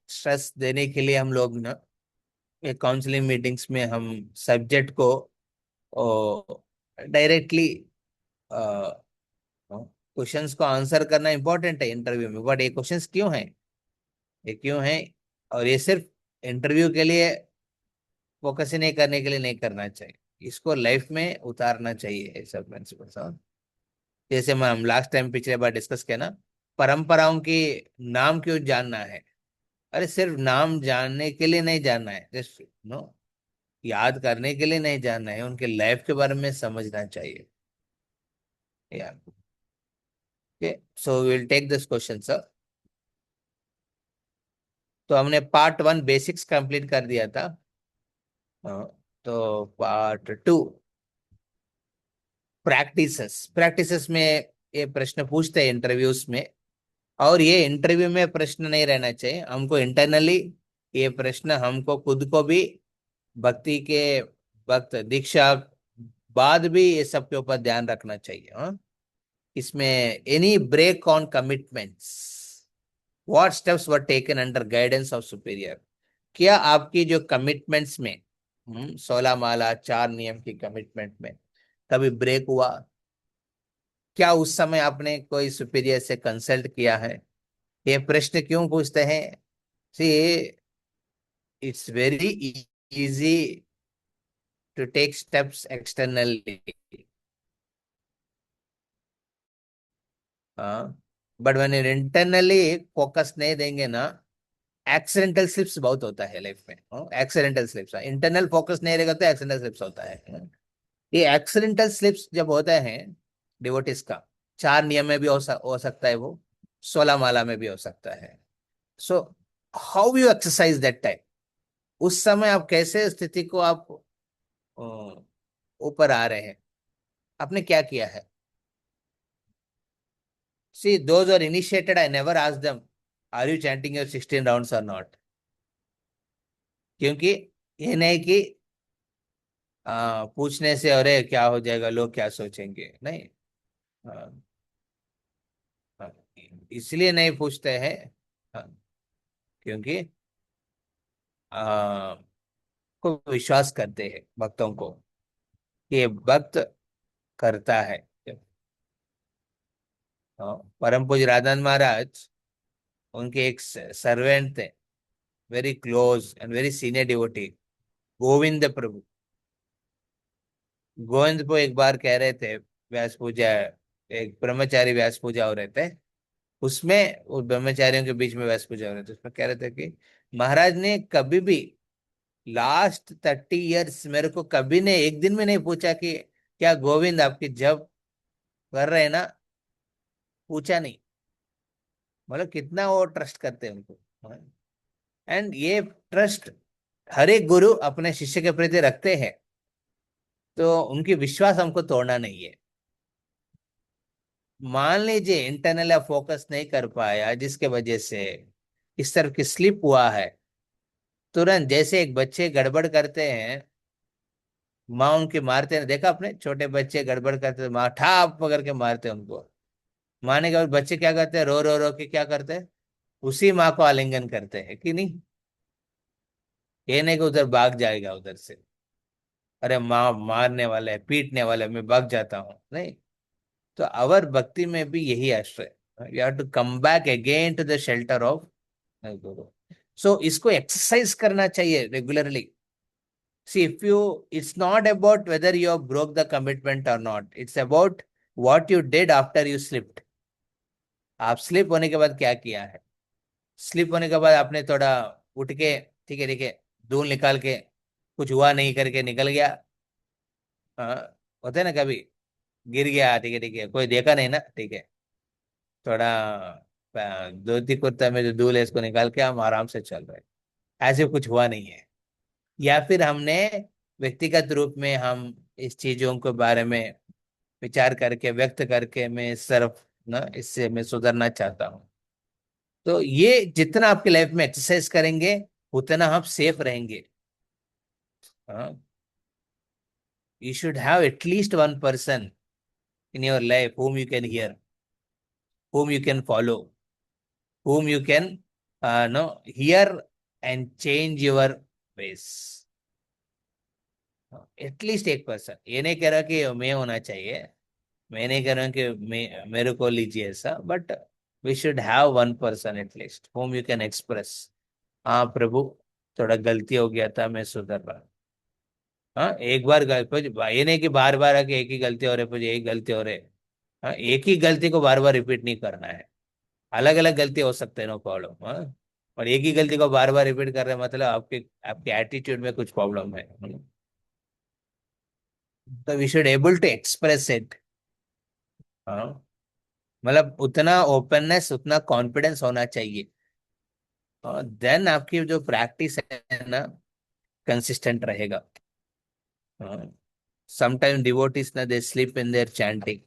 स्ट्रेस देने के लिए हम लोग ना काउंसलिंग मीटिंग्स में हम सब्जेक्ट को डायरेक्टली क्वेश्चंस को आंसर करना इंपॉर्टेंट है इंटरव्यू में, बट ये क्वेश्चंस क्यों हैं, ये क्यों हैं, और ये सिर्फ इंटरव्यू के लिए फोकस ही नहीं करने के लिए नहीं करना चाहिए, इसको लाइफ में उतारना चाहिए ये सब प्रिंसिपल्स। जैसे मैं हम लास्ट टाइम पिछले बार डिस्कस किया ना, परंपराओं की नाम क्यों जानना है, अरे सिर्फ नाम जानने के लिए नहीं जानना है, जस्ट नो याद करने के लिए नहीं जानना है, उनके लाइफ के बारे में समझना चाहिए। या okay, so will take this question sir. तो हमने पार्ट 1 बेसिक्स कंप्लीट कर दिया था। तो पार्ट 2 प्रैक्टिसेस, प्रैक्टिसेस में ये प्रश्न पूछते हैं इंटरव्यूज में, और ये इंटरव्यू में प्रश्न नहीं रहना चाहिए, हमको इंटरनली ये प्रश्न हमको खुद को भी भक्ति के वक्त दीक्षा बाद भी ये सब के ऊपर ध्यान रखना चाहिए। इसमें any break on commitments, what steps were taken under guidance of superior, क्या आपकी जो कमिटमेंट्स में 16 माला 4 नियम की कमिटमेंट में कभी ब्रेक हुआ, क्या उस समय आपने कोई सुपीरियर से कंसल्ट किया है? ये प्रश्न क्यों पूछते हैं? See it's very easy to take steps externally, but when internally focus नहीं देंगे ना, एक्सीडेंटल स्लिप्स बहुत होता है लाइफ में। एक्सीडेंटल स्लिप्स, इंटरनल फोकस नहीं रहेगा तो एक्सीडेंटल स्लिप्स होता है। ये एक्सीडेंटल स्लिप्स जब होते हैं डिवोटिस का, 4 नियम में भी हो सकता है, वो 16 माला में भी हो सकता है। So how you exercise that time, उस समय आप कैसे स्थिति को आप ऊपर आ रहे हैं, आपने क्या किया है? See, those who are initiated, I never ask them, are you chanting your 16 rounds or not? क्योंकि ये नहीं कि पूछने से अरे क्या हो जाएगा, लोग क्या सोचेंगे, नहीं। हाँ, हाँ, इसलिए नहीं पूछते हैं, हाँ, क्योंकि को विश्वास करते हैं भक्तों को कि ये भक्त करता है। परम पूज्य राधान महाराज, उनके एक सर्वेंट थे, very close and very senior devotee, Govind Prabhu. Govind को एक बार कह रहे थे व्यास पूजा, एक ब्रह्मचारी व्यास पूजा हो रहे थे, उसमें उस ब्रह्मचारियों के बीच में व्यास पूजा हो रहे थे, उसमें कह रहे थे कि महाराज ने कभी भी लास्ट 30 ईयर्स मेरे को कभी ने एक दिन में नहीं पूछा कि क्या गोविंद आपकी जब कर रहे हैं ना, पूछा नहीं। मतलब कितना वो ट्रस्ट करते हैं उनको। एंड ये ट्रस्ट हर एक गुरु अपने शिष्य के प्रति रखते हैं, तो उनकी विश्वास हमको तोड़ना नहीं है। मान लीजिए इंटरनल फोकस नहीं कर पाया, जिसके वजह से इस तरह की स्लिप हुआ है, तुरंत जैसे एक बच्चे गड़बड़ करते हैं, माँ उनके मारते हैं, देखा आपने छोटे बच्चे गड़बड़ करते हैं, माँ ठाप पकड़ के मारते हैं उनको, मारने के बाद बच्चे क्या करते हैं, रो रो रो के क्या करते हैं, उसी माँ को आलिंगन करते हैं कि नहीं, ये नहीं कि उधर भाग जाएगा उधर से। अरे मारने वाले हैं, पीटने वाले हैं, मैं भाग जाता हूँ, नहीं। तो अवर भक्ति में भी यही आश्रय, you have to come back again to the shelter of guru. So इसको एक्सरसाइज करना चाहिए regularly. See, if you, it's not about whether you broke the commitment or not. It's about what you did after you slipped. आप स्लिप होने के बाद क्या किया है। स्लिप होने के बाद आपने थोड़ा उठ के, ठीक है, धूल निकाल के, कुछ हुआ नहीं करके निकल गया। हाँ, होता है ना कभी, गिर गया, ठीक है, कोई देखा नहीं ना, ठीक है, थोड़ा धोती कुर्ता में जो धूल है इसको निकाल के हम आराम से चल रहे हैं, ऐसे कुछ हुआ नहीं है। या फिर हमने व्यक्तिगत रूप में हम इस चीजों के बारे में विचार करके व्यक्त करके मैं सिर्फ ना इससे मैं सुधरना चाहता हूँ। तो ये जितना आपकी लाइफ में एक्सरसाइज करेंगे उतना आप सेफ रहेंगे। हाँ, you should have at least one person in your life whom you can hear, whom you can follow, whom you can no hear and change your ways। At least एक पर्सन, ये नहीं कह रहा कि मैं होना चाहिए, मैं नहीं कह रहा हूँ कि मेरे को लीजिए ऐसा, but we should have one person at least whom you can express, हाँ प्रभु थोड़ा गलती हो गया था, मैं सुधर रहा। हाँ, एक बार ये नहीं कि बार बार आके एक ही गलती हो रही है, एक गलती हो रही है। हाँ, एक ही गलती को बार बार रिपीट नहीं करना है। अलग अलग गलती हो सकते हैं, नो प्रॉब्लम। हाँ, और एक ही गलती को बार बार रिपीट कर रहे हैं मतलब आपके आपके एटीट्यूड में कुछ प्रॉब्लम है। तो we should able to express it. हाँ, मतलब उतना ओपननेस, उतना कॉन्फिडेंस होना चाहिए। और देन आपकी जो प्रैक्टिस है ना कंसिस्टेंट रहेगा। समटाइम डिवोटीज ना they sleep in their chanting,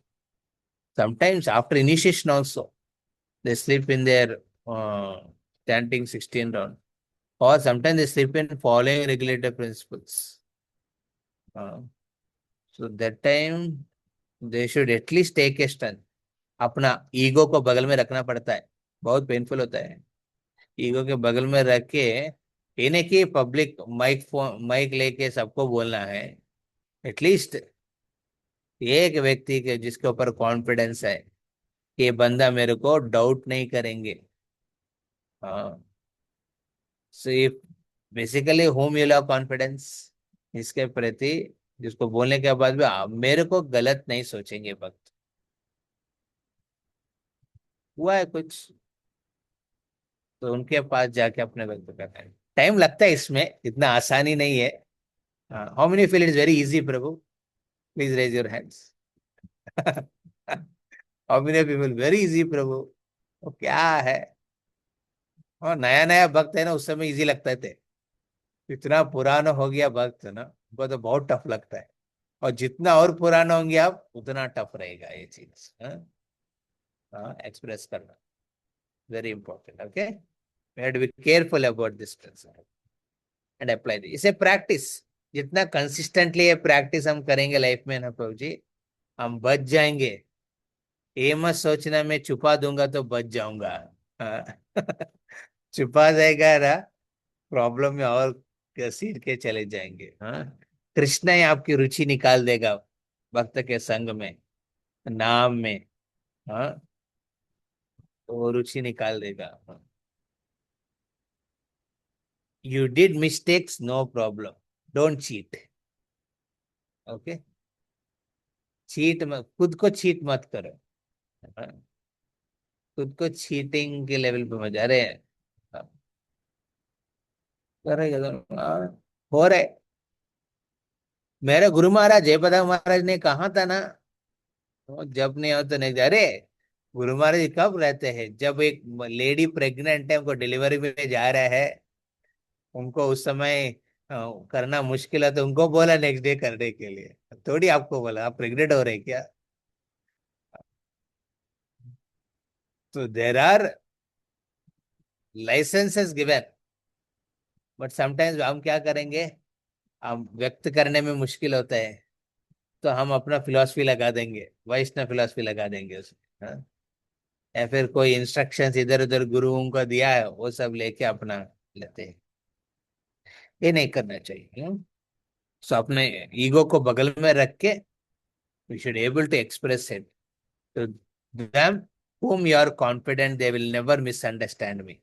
sometimes after initiation also they sleep in their chanting 16 round, or sometimes they sleep in following regulative principles. So that time they should at least take a stand। अपना ईगो को बगल में रखना पड़ता है, बहुत पेनफुल होता है। ईगो के बगल में रख के इन्हें की पब्लिक माइक लेके सबको बोलना है। एटलीस्ट एक व्यक्ति के जिसके ऊपर कॉन्फिडेंस है कि ये बंदा मेरे को डाउट नहीं करेंगे। हाँ, सो ये basically home you love confidence इसके प्रति, जिसको बोलने के बाद भी मेरे को गलत नहीं सोचेंगे भक्त। हुआ है कुछ तो उनके पास जाके अपने व्यक्त करना है। टाइम लगता है इसमें, इतना आसानी नहीं है। How many feel it is very easy Prabhu, please raise your hands. How many people very easy Prabhu, वो क्या है। और नया नया भक्त है ना, उस समय इजी लगता थे, इतना पुराना हो गया भक्त ना उनको तो बहुत टफ लगता है। और जितना और पुराना होंगे आप उतना टफ रहेगा ये चीज। हाँ, एक्सप्रेस करना very important. Okay, we have to be careful about this and apply this. इसे प्रैक्टिस, जितना कंसिस्टेंटली ये प्रैक्टिस हम करेंगे लाइफ में ना प्रभु जी, हम बच जाएंगे। ये मत सोचना मैं छुपा दूंगा तो बच जाऊंगा। हाँ। छुपा जाएगा ना, प्रॉब्लम में और घसीट के चले जाएंगे। हाँ, कृष्ण ही आपकी रुचि निकाल देगा भक्त के संग में, नाम में। हाँ, तो वो रुचि निकाल देगा। You did mistakes, no problem, don't cheat. Okay, cheat मत, खुद को चीट मत करो। हाँ, खुद को चीटिंग के लेवल पे मजा रहे हैं। हाँ, करेगा तो हो रहे। मेरे गुरु महाराज जयप्रदा महाराज ने कहा था ना, जब नहीं हो तो नहीं जा रहे। गुरु महाराज कब रहते हैं, जब एक लेडी प्रेग्नेंट है, उनको डिलीवरी में जा रहा है, उनको उस समय करना मुश्किल है, तो उनको बोला नेक्स्ट डे करने के लिए, थोड़ी आपको बोला आप प्रेग्नेंट हो रहे हैं क्या। तो there are licences given, but sometimes हम क्या करेंगे, हम व्यक्त करने में मुश्किल होता है, तो हम अपना फिलॉसफी लगा देंगे, वैष्णव फिलॉसफी लगा देंगे उसमें। हाँ? या फिर कोई इंस्ट्रक्शंस इधर उधर गुरुओं का दिया है वो सब लेके अपना लेते हैं। ये नहीं करना चाहिए। सो अपने ईगो को बगल में रख के we should able to express it to them whom you are confident they will never misunderstand me.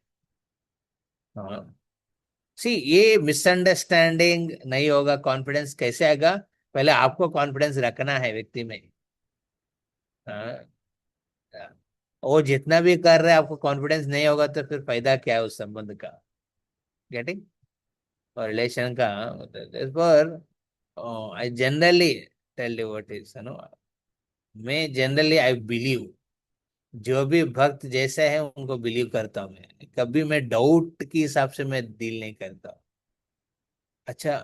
See ये मिसअंडरस्टैंडिंग नहीं होगा, कॉन्फिडेंस कैसे आएगा? पहले आपको कॉन्फिडेंस रखना है व्यक्ति में। हाँ, वो जितना भी कर रहे हैं आपको कॉन्फिडेंस नहीं होगा तो फिर फायदा क्या है उस संबंध का? गेटिंग? और रिलेशन का। पर I generally tell you what is no, मैं जनरली आई बिलीव जो भी भक्त जैसे हैं उनको बिलीव करता हूँ। मैं कभी मैं डाउट के हिसाब से मैं डील नहीं करता। अच्छा,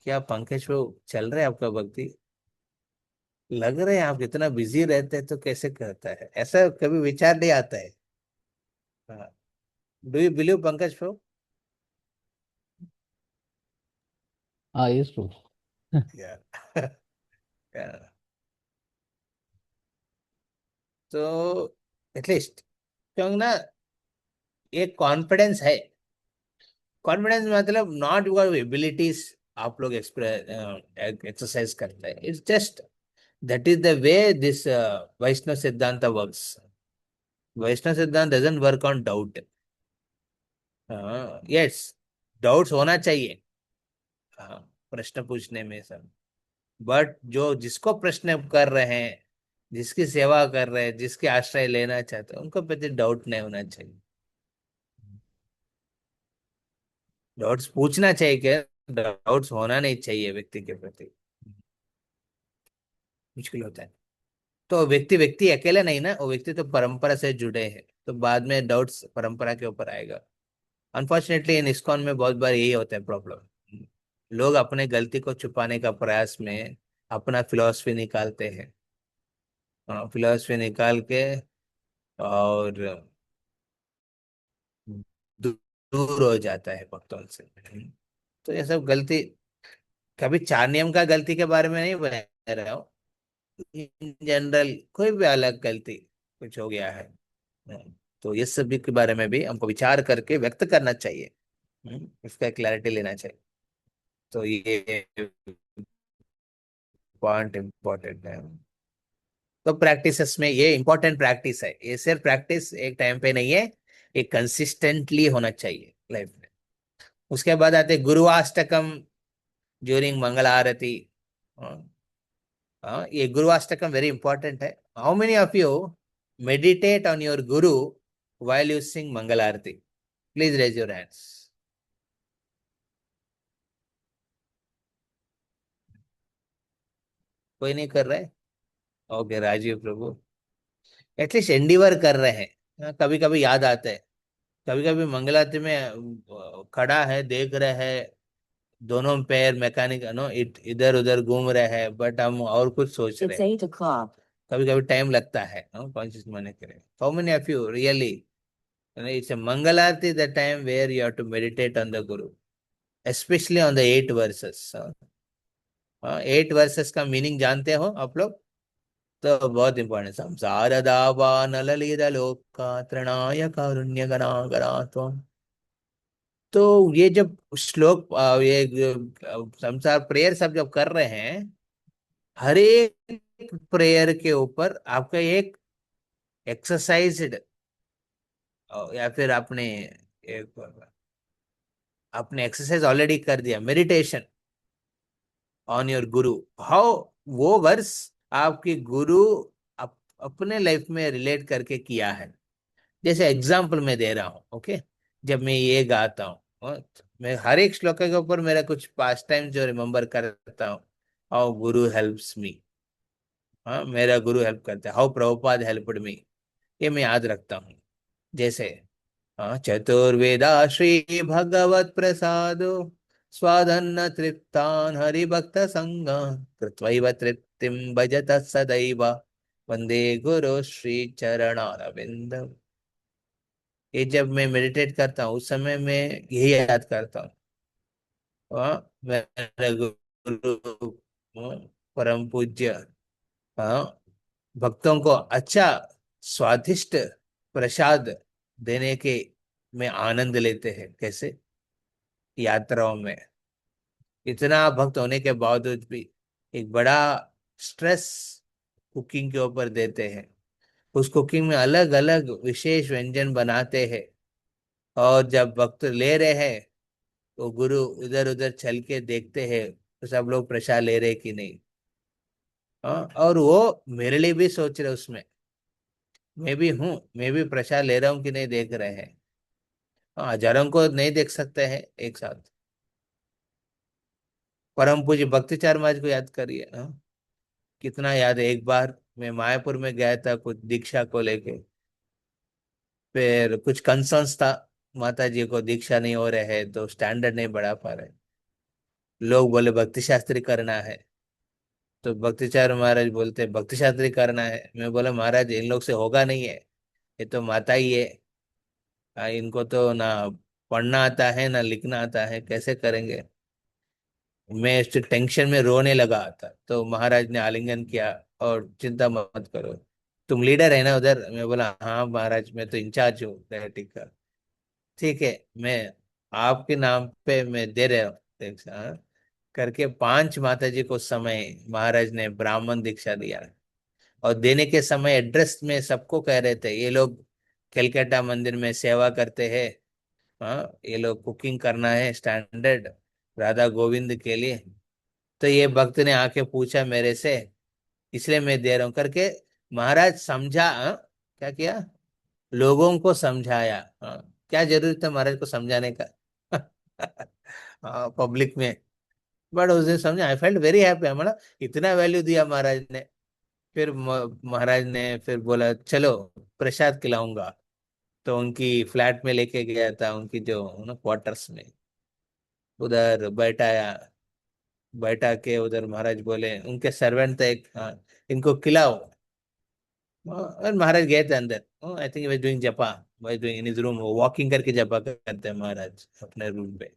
क्या पंकज वो चल रहा है आपका भक्ति? लग रहा है आप इतना बिजी रहते हैं तो कैसे करता है ऐसा? कभी विचार नहीं आता है? Do you believe Pankaj pro? Yes, true. यार तो एटलीस्ट क्यों ना, एक कॉन्फिडेंस है। कॉन्फिडेंस मतलब नॉट योर एबिलिटीज आप लोग एक्सरसाइज करते हैं, it's just that is the way this Vaishnava siddhanta works. Vaishnava siddhanta doesn't work on doubt. Yes, doubts होना चाहिए, हाँ, प्रश्न पूछने में सब। बट जो जिसको प्रश्न कर रहे हैं, जिसकी सेवा कर रहे हैं, जिसके आश्रय लेना चाहते हैं, उनको प्रति डाउट नहीं होना चाहिए। डाउट्स पूछना चाहिए, क्या डाउट्स होना नहीं चाहिए व्यक्ति के प्रति। मुश्किल होता है। तो व्यक्ति व्यक्ति अकेले नहीं ना, वो व्यक्ति तो परंपरा से जुड़े हैं, तो बाद में डाउट्स परंपरा के ऊपर आएगा। अनफॉर्चुनेटली इन इस्कॉन में बहुत बार यही होता है प्रॉब्लम। लोग अपने गलती को छुपाने का प्रयास में अपना फिलॉसफी निकालते हैं। फिलॉसफी निकाल के और दू- दूर हो जाता है भक्तों से। तो ये सब गलती, कभी चार नियम का गलती के बारे में नहीं बता रहा हूँ, इन जनरल कोई भी अलग गलती कुछ हो गया है, तो ये सब भी के बारे में भी हमको विचार करके व्यक्त करना चाहिए। इसका क्लैरिटी लेना चाहिए। तो ये पॉइंट इम्पोर्टेंट है। तो प्रैक्टिसेस में ये इंपॉर्टेंट प्रैक्टिस है, ये सिर्फ प्रैक्टिस एक टाइम पे नहीं है, ये कंसिस्टेंटली होना चाहिए लाइफ में। उसके बाद आते गुरुवाष्टकम ड्यूरिंग मंगल आरती। ये गुरुवाष्टकम वेरी इंपॉर्टेंट है। How many of you meditate on your guru while you sing Mangal Aarti? Please raise your hands. कोई नहीं कर रहा है? Okay, Rajiv Prabhu at least endeavour कर रहे हैं। कभी कभी याद आता है, कभी कभी मंगल आरती में खड़ा है, देख रहे हैं, दोनों पैर मैकेनिक नो इधर उधर घूम रहे हैं, बट हम और कुछ सोच रहे हैं। कभी कभी टाइम लगता है कॉन्शियस होने के लिए। How many of you really it's a Mangal Aarti the time where you have to meditate on the guru, especially on the 8 verses? 8 verses का मीनिंग जानते हो आप लोग? तो बहुत इंपॉर्टेंट। संसार दावान ललित लोका तृणाय कारुण्य गणागरा त्वम्। तो ये जब श्लोक ये संसार प्रेयर सब जब कर रहे हैं, हर एक प्रेयर के ऊपर आपका एक एक्सरसाइज या फिर आपने एक्सरसाइज ऑलरेडी कर दिया, meditation on your Guru. How वो वर्स आपकी गुरु अपने लाइफ में रिलेट करके किया है। जैसे एग्जाम्पल मैं दे रहा हूँ, ओके? जब मैं ये गाता हूँ, मैं हर एक श्लोक के ऊपर मेरा कुछ पास्ट टाइम जो रिमेम्बर करता हूँ। हाउ गुरु हेल्प्स मी, हाँ मेरा गुरु हेल्प करता है। हाउ प्रभुपाद हेल्प्ड मी, ये मैं याद रखता हूँ। जैसे चतुर्वेदा श्री भगवत प्रसादो स्वादन्न तृप्तान हरिभक्त संग कृत्वैव तृप्तिं भजत सदैव वंदे गुरु श्री चरणारविंद। ये जब मैं मेडिटेट करता हूँ उस समय मैं यही याद करता हूँ। मेरे गुरु परम पूज्य हाँ, भक्तों को अच्छा स्वादिष्ट प्रसाद देने के में आनंद लेते हैं। कैसे? यात्राओं में इतना भक्त होने के बावजूद भी एक बड़ा स्ट्रेस कुकिंग के ऊपर देते हैं। उस कुकिंग में अलग अलग विशेष व्यंजन बनाते हैं, और जब भक्त ले रहे हैं तो गुरु इधर उधर चल के देखते हैं तो सब लोग प्रसाद ले रहे कि नहीं। हाँ, और वो मेरे लिए भी सोच रहे उसमें, मैं भी हूँ, मैं भी प्रसाद ले रहा हूँ कि नहीं देख रहे हैं। हाँ, हजारों को नहीं देख सकते हैं एक साथ। परम पूज्य भक्तिचार महाराज को याद करिए। हाँ, कितना याद है। एक बार मैं मायापुर में गया था कुछ दीक्षा को लेके, फिर कुछ कंसर्न्स था, माता जी को दीक्षा नहीं हो रहे है तो स्टैंडर्ड नहीं बढ़ा पा रहे, लोग बोले भक्ति शास्त्री करना है। तो भक्तिचार महाराज बोलते भक्ति शास्त्री करना है। मैं बोला महाराज इन लोग से होगा नहीं है, ये तो माता ही है। इनको तो ना पढ़ना आता है ना लिखना आता है, कैसे करेंगे। मैं इस टेंशन में रोने लगा था, तो महाराज ने आलिंगन किया और चिंता मत करो, तुम लीडर है ना उधर। मैं बोला हाँ महाराज, मैं तो इंचार्ज हूँ डायरेक्टिव का। ठीक है, मैं आपके नाम पे मैं दे रहा हूँ दीक्षा। हाँ? करके 5 माता जी को समय महाराज ने ब्राह्मण दीक्षा दिया। और देने के समय एड्रेस में सबको कह रहे थे ये लोग कलकत्ता मंदिर में सेवा करते हैं। हाँ, ये लोग कुकिंग करना है स्टैंडर्ड राधा गोविंद के लिए। तो ये भक्त ने आके पूछा मेरे से, इसलिए मैं दे रहा हूँ करके महाराज समझा। हाँ? क्या किया, लोगों को समझाया। हाँ, क्या जरूरत है महाराज को समझाने का। हाँ, पब्लिक में। बट उसने समझा, आई फेल्ट वेरी हैप्पी, हमारा इतना वैल्यू दिया महाराज ने। फिर महाराज ने फिर बोला चलो प्रसाद खिलाऊंगा। तो उनकी फ्लैट में लेके गया था, उनकी जो क्वार्टर्स में, उधर बैठाया। बैठा के उधर महाराज बोले, उनके सर्वेंट थे एक, हाँ, इनको खिलाओ। और महाराज गए थे अंदर। आई थिंक वाज डूइंग जपा, was doing in his room, walking करके जपा करते हैं महाराज अपने रूम पे।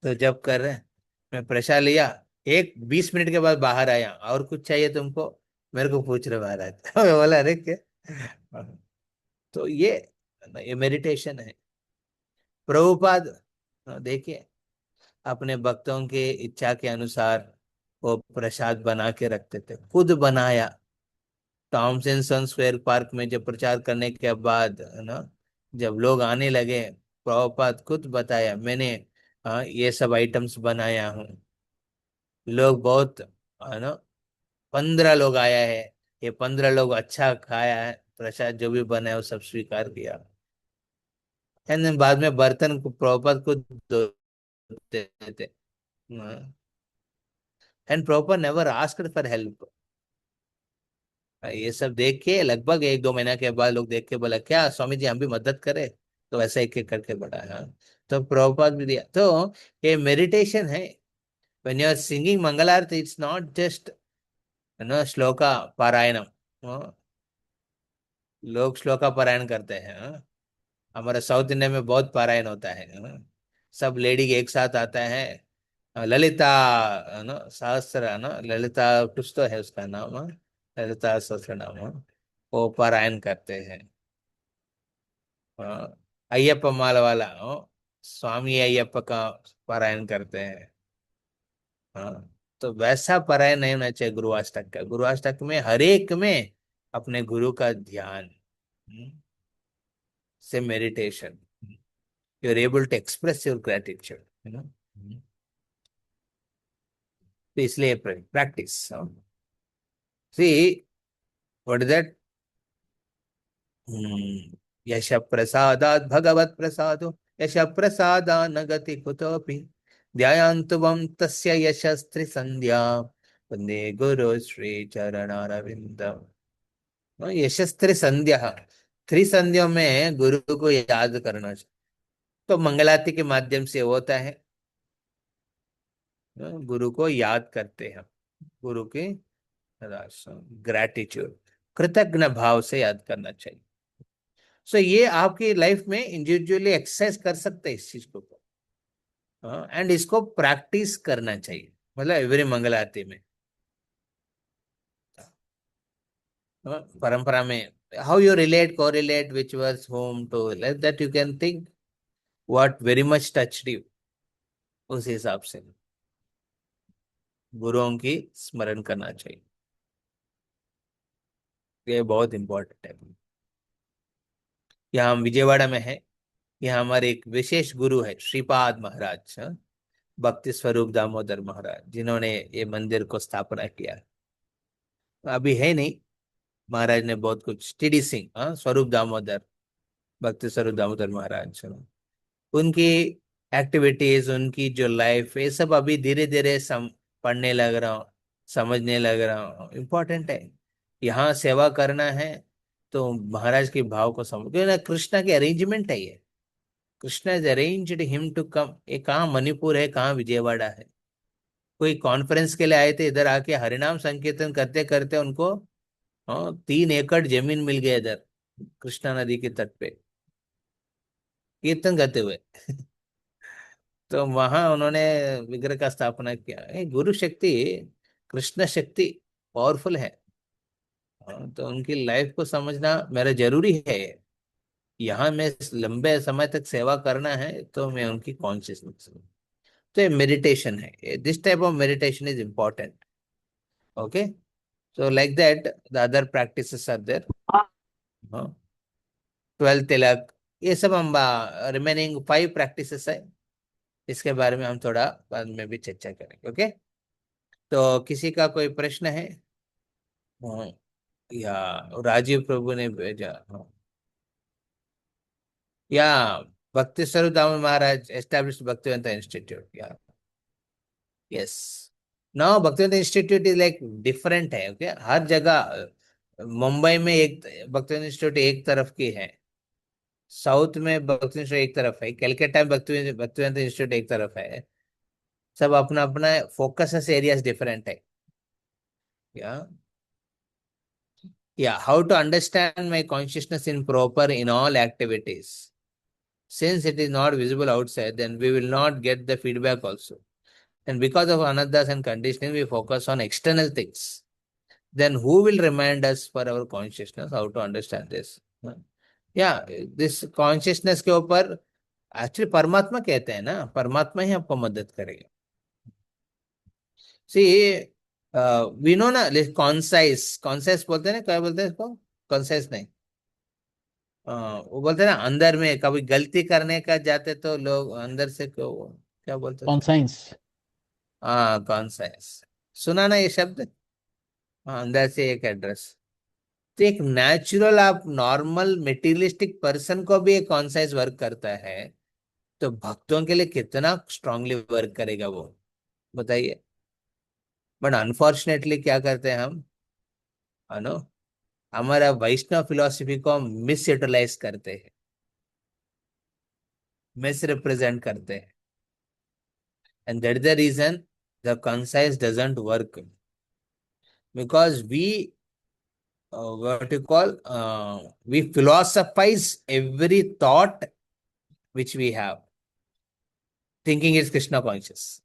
तो जब कर रहे हैं, मैं प्रसाद लिया, एक 20 मिनट के बाद बाहर आया, और कुछ चाहिए तुमको, मेरे को पूछ रहे महाराज। मैं बोला अरे क्या। तो ये मेडिटेशन है। प्रभुपाद देखिए अपने भक्तों के इच्छा के अनुसार वो प्रसाद बना के रखते थे, खुद बनाया। टॉमसन सन स्क्वायर पार्क में जब प्रचार करने के बाद है ना, जब लोग आने लगे, प्रभुपाद खुद बताया मैंने ये सब आइटम्स बनाया हूँ। लोग बहुत, है ना, 15 लोग आया है, ये 15 लोग अच्छा खाया है, प्रसाद जो भी बना है वो सब स्वीकार किया। एंड देन बाद में बर्तन को प्रभुपाद खुद धोते थे। And Prabhupada never asked for help. ये सब देख के लगभग 1-2 महीना के बाद लोग देख के बोला क्या स्वामी जी हम भी मदद करें। तो ऐसा एक एक करके बढ़ाया। तो प्रभुपाद भी दिया। तो ये मेडिटेशन है। When you are singing mangal aarti, it's not just shloka parayanam. हाँ, लोग श्लोका पारायण करते हैं। हाँ? हमारे साउथ इंडिया में बहुत पारायण होता है। हाँ? सब लेडी एक साथ आता है। ललिता, सहस्त्र, ललिता कुछ तो है उसका नाम। हाँ? ललिता सहस्त्र नाम। हाँ? वो पारायण करते हैं। हाँ, अय्यप्पा माला वाला, स्वामी अय्यप्पा का पारायण करते हैं। हाँ, तो वैसा पारायण नहीं होना चाहिए गुरुवाष्टक का। गुरुवाष्टक में हर एक में अपने गुरु का ध्यान, से meditation, you are able to express your gratitude, तो इसलिए practice. See what is that, यश प्रसादात् भगवत प्रसादो, यश प्रसादा न गति कुतोपि, ध्यायान्तु वं तस्य यशस्त्रि संध्या, वंदे गुरु श्री चरणारविंदम। यशस्त्रि संध्या, 3 संध्याओं में गुरु को याद करना चाहिए। तो मंगलारती के माध्यम से होता है। गुरु को याद करते हैं, गुरु के ग्रेटिट्यूड, कृतज्ञ भाव से याद करना चाहिए। सो ये आपकी लाइफ में इंडिविजुअली एक्सरसाइज कर सकते हैं इस चीज को। एंड इसको प्रैक्टिस करना चाहिए, मतलब एवरी मंगल आरती में। परंपरा में how you relate correlate which verse whom to, like that you can think what very much touched you. उस हिसाब से गुरुओं की स्मरण करना चाहिए। ये बहुत इंपॉर्टेंट है। यहाँ हम विजयवाड़ा में है। यहाँ हमारे एक विशेष गुरु है श्रीपाद महाराज, हाँ? भक्ति स्वरूप दामोदर महाराज, जिन्होंने ये मंदिर को स्थापना किया। अभी है नहीं, महाराज ने बहुत कुछ, टीडी सिंह, हाँ, स्वरूप दामोदर, भक्ति स्वरूप दामोदर महाराज, उनकी एक्टिविटीज, उनकी जो लाइफ, ये सब अभी धीरे धीरे पढ़ने लग रहा हूँ, समझने लग रहा हूँ। इम्पोर्टेंट है यहाँ सेवा करना है, तो महाराज के भाव को समझ, क्योंकि ना कृष्णा की अरेंजमेंट है ये। Krishna is arranged him to come. ये कहाँ मणिपुर है, कहाँ विजयवाड़ा है। कोई कॉन्फ्रेंस के लिए आए थे, इधर आके हरिनाम संकीर्तन करते करते उनको, हाँ, 3 एकड़ जमीन मिल गया इधर कृष्णा नदी के तट पे, कीर्तन करते हुए। तो वहां उन्होंने विग्रह का स्थापना किया। गुरु शक्ति, कृष्ण शक्ति पावरफुल है। हाँ, तो उनकी लाइफ को समझना मेरा जरूरी है। यहाँ में लंबे समय तक सेवा करना है, तो मैं उनकी कॉन्शियसनेस, तो ये मेडिटेशन है। This type of meditation is important. Okay, so like that the other practices are there, हाँ, 12 तिलक, ये सब हम रिमेनिंग 5 प्रैक्टिसेस है, इसके बारे में हम थोड़ा बाद में भी चर्चा करेंगे। ओके, तो किसी का कोई प्रश्न है? हाँ, या राजीव प्रभु ने भेजा, हाँ, या भक्ति स्वरूप दामोदर महाराज एस्टैब्लिश्ड भक्तिवेदांता इंस्टीट्यूट, या yes, now Bhaktivedanta institute is like different है। ओके, हर जगह मुंबई में एक भक्तिवेदांता इंस्टीट्यूट एक तरफ की है, साउथ में भक्ति इंस्टीट्यूट एक तरफ है, कलकत्ता में भक्तिवेदांता इंस्टीट्यूट एक तरफ है। सब अपना अपना फोकस एरियाज डिफरेंट है। या how to understand my consciousness in proper in all activities, since it is not visible outside, then we will not get the feedback also. And because of anaddas and conditioning, we focus on external things. Then who will remind us for our consciousness how to understand this? या दिस कॉन्शियसनेस के ऊपर एक्चुअली परमात्मा कहते हैं ना, परमात्मा ही आपको मदद करेगा। सी, वी नो ना, कॉन्साइस, कॉन्साइस बोलते हैं ना, क्या बोलते हैं इसको? कॉन्साइस नहीं, वो बोलते हैं ना, अंदर में कभी गलती करने का जाते तो लोग अंदर से क्या बोलते हैं उसको? conscience. हाँ, कॉन्साइस, सुना ना ये शब्द? हाँ, अंदर से एक एड्रेस। तो एक नेचुरल, आप नॉर्मल मेटीरियलिस्टिक पर्सन को भी एक कॉन्साइस वर्क करता है, तो भक्तों के लिए कितना स्ट्रांगली वर्क करेगा वो, बताइए। बट अनफॉर्चुनेटली क्या करते हैं हम, है नो, हमारा वैष्णव फिलोसफी को हम मिस यूटिलाइज करते हैं, मिस रिप्रेजेंट करते हैं, and that the reason the concise doesn't work, because we what you call we philosophize every thought which we have, thinking is Krishna conscious.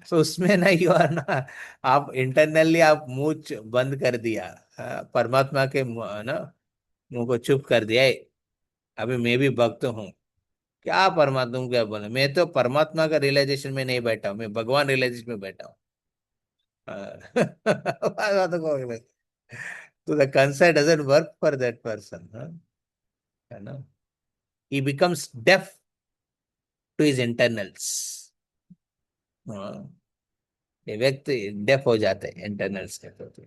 So उसमें ना, यू आर ना, आप इंटरनली आप मुंह बंद कर दिया, परमात्मा के ना मुंह को चुप कर दिया। अभी मैं भी भक्त हूँ, क्या परमात्मा को क्या बोले, मैं तो परमात्मा का रियलाइजेशन में नहीं बैठा हूँ, मैं भगवान रियलाइजेशन में बैठा हूँ। तो the concept doesn't work for that person, है ना, he becomes deaf to his internals। ये व्यक्ति डेफ हो जाते हैं इंटरनल्स के प्रति।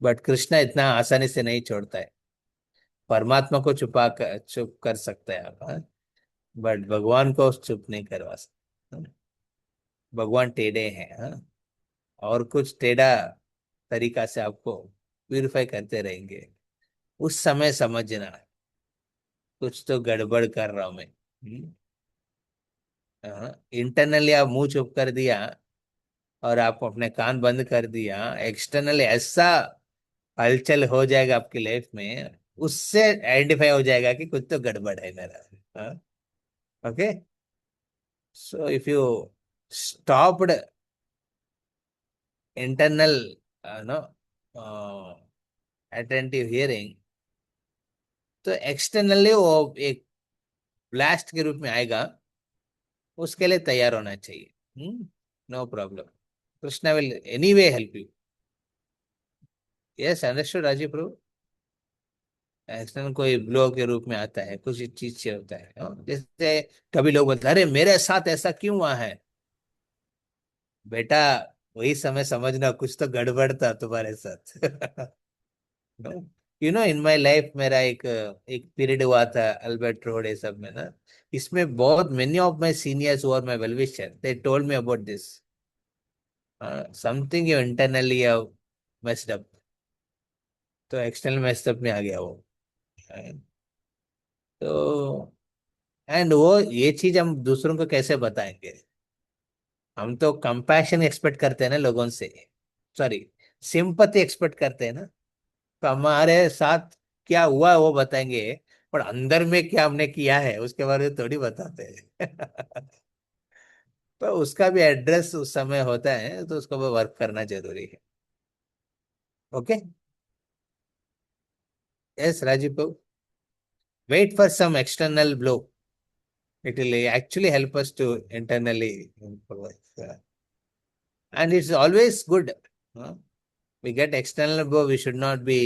बट कृष्णा इतना आसानी से नहीं छोड़ता है, परमात्मा को चुप कर सकते हैं आप, हाँ? बट भगवान को चुप नहीं करवा सकते, हाँ? भगवान टेढ़े हैं, हाँ? और कुछ टेढ़ा तरीका से आपको प्यूरिफाई करते रहेंगे। उस समय समझना कुछ तो गड़बड़ कर रहा हूं मैं। इंटरनली आप मुंह चुप कर दिया और आप अपने कान बंद कर दिया, एक्सटर्नली ऐसा हलचल हो जाएगा आपकी लाइफ में, उससे आइडेंटिफाई हो जाएगा कि कुछ तो गड़बड़ है मेरा। Okay, so if you stopped internal no attentive hearing, तो एक्सटर्नली वो एक ब्लास्ट के रूप में आएगा, उसके लिए तैयार होना चाहिए। No problem, Krishna will anyway help you. Yes, understood Rajiv Prabhu. External कोई ब्लो के रूप में आता है, कुछ चीज से होता है, जैसे कभी लोग बोलते हैं, अरे मेरे साथ ऐसा क्यों हुआ है। बेटा, वही समय समझना कुछ तो गड़बड़ था तुम्हारे साथ। इन माय लाइफ मेरा एक एक पीरियड हुआ था अल्बर्ट रोड ये सब में ना। इसमें बहुत मेनी ऑफ माय सीनियर्स और my well wisher they told me about this, something you internally have messed up. तो एक्सटर्नल मेस्ड अप में आ गया वो। तो एंड वो ये चीज हम दूसरों को कैसे बताएंगे। हम तो कंपैशन एक्सपेक्ट करते हैं ना लोगों से, सॉरी, सिंपैथी एक्सपेक्ट करते हैं ना। तो हमारे साथ क्या हुआ वो बताएंगे, पर अंदर में क्या हमने किया है उसके बारे में थोड़ी बताते हैं। तो उसका भी एड्रेस उस समय होता है, तो उसको भी वर्क करना जरूरी है। Okay. Yes Rajiv, wait for some external blow, it will actually help us to internally improvise. And it's always good. uh, we get external blow, we should not be,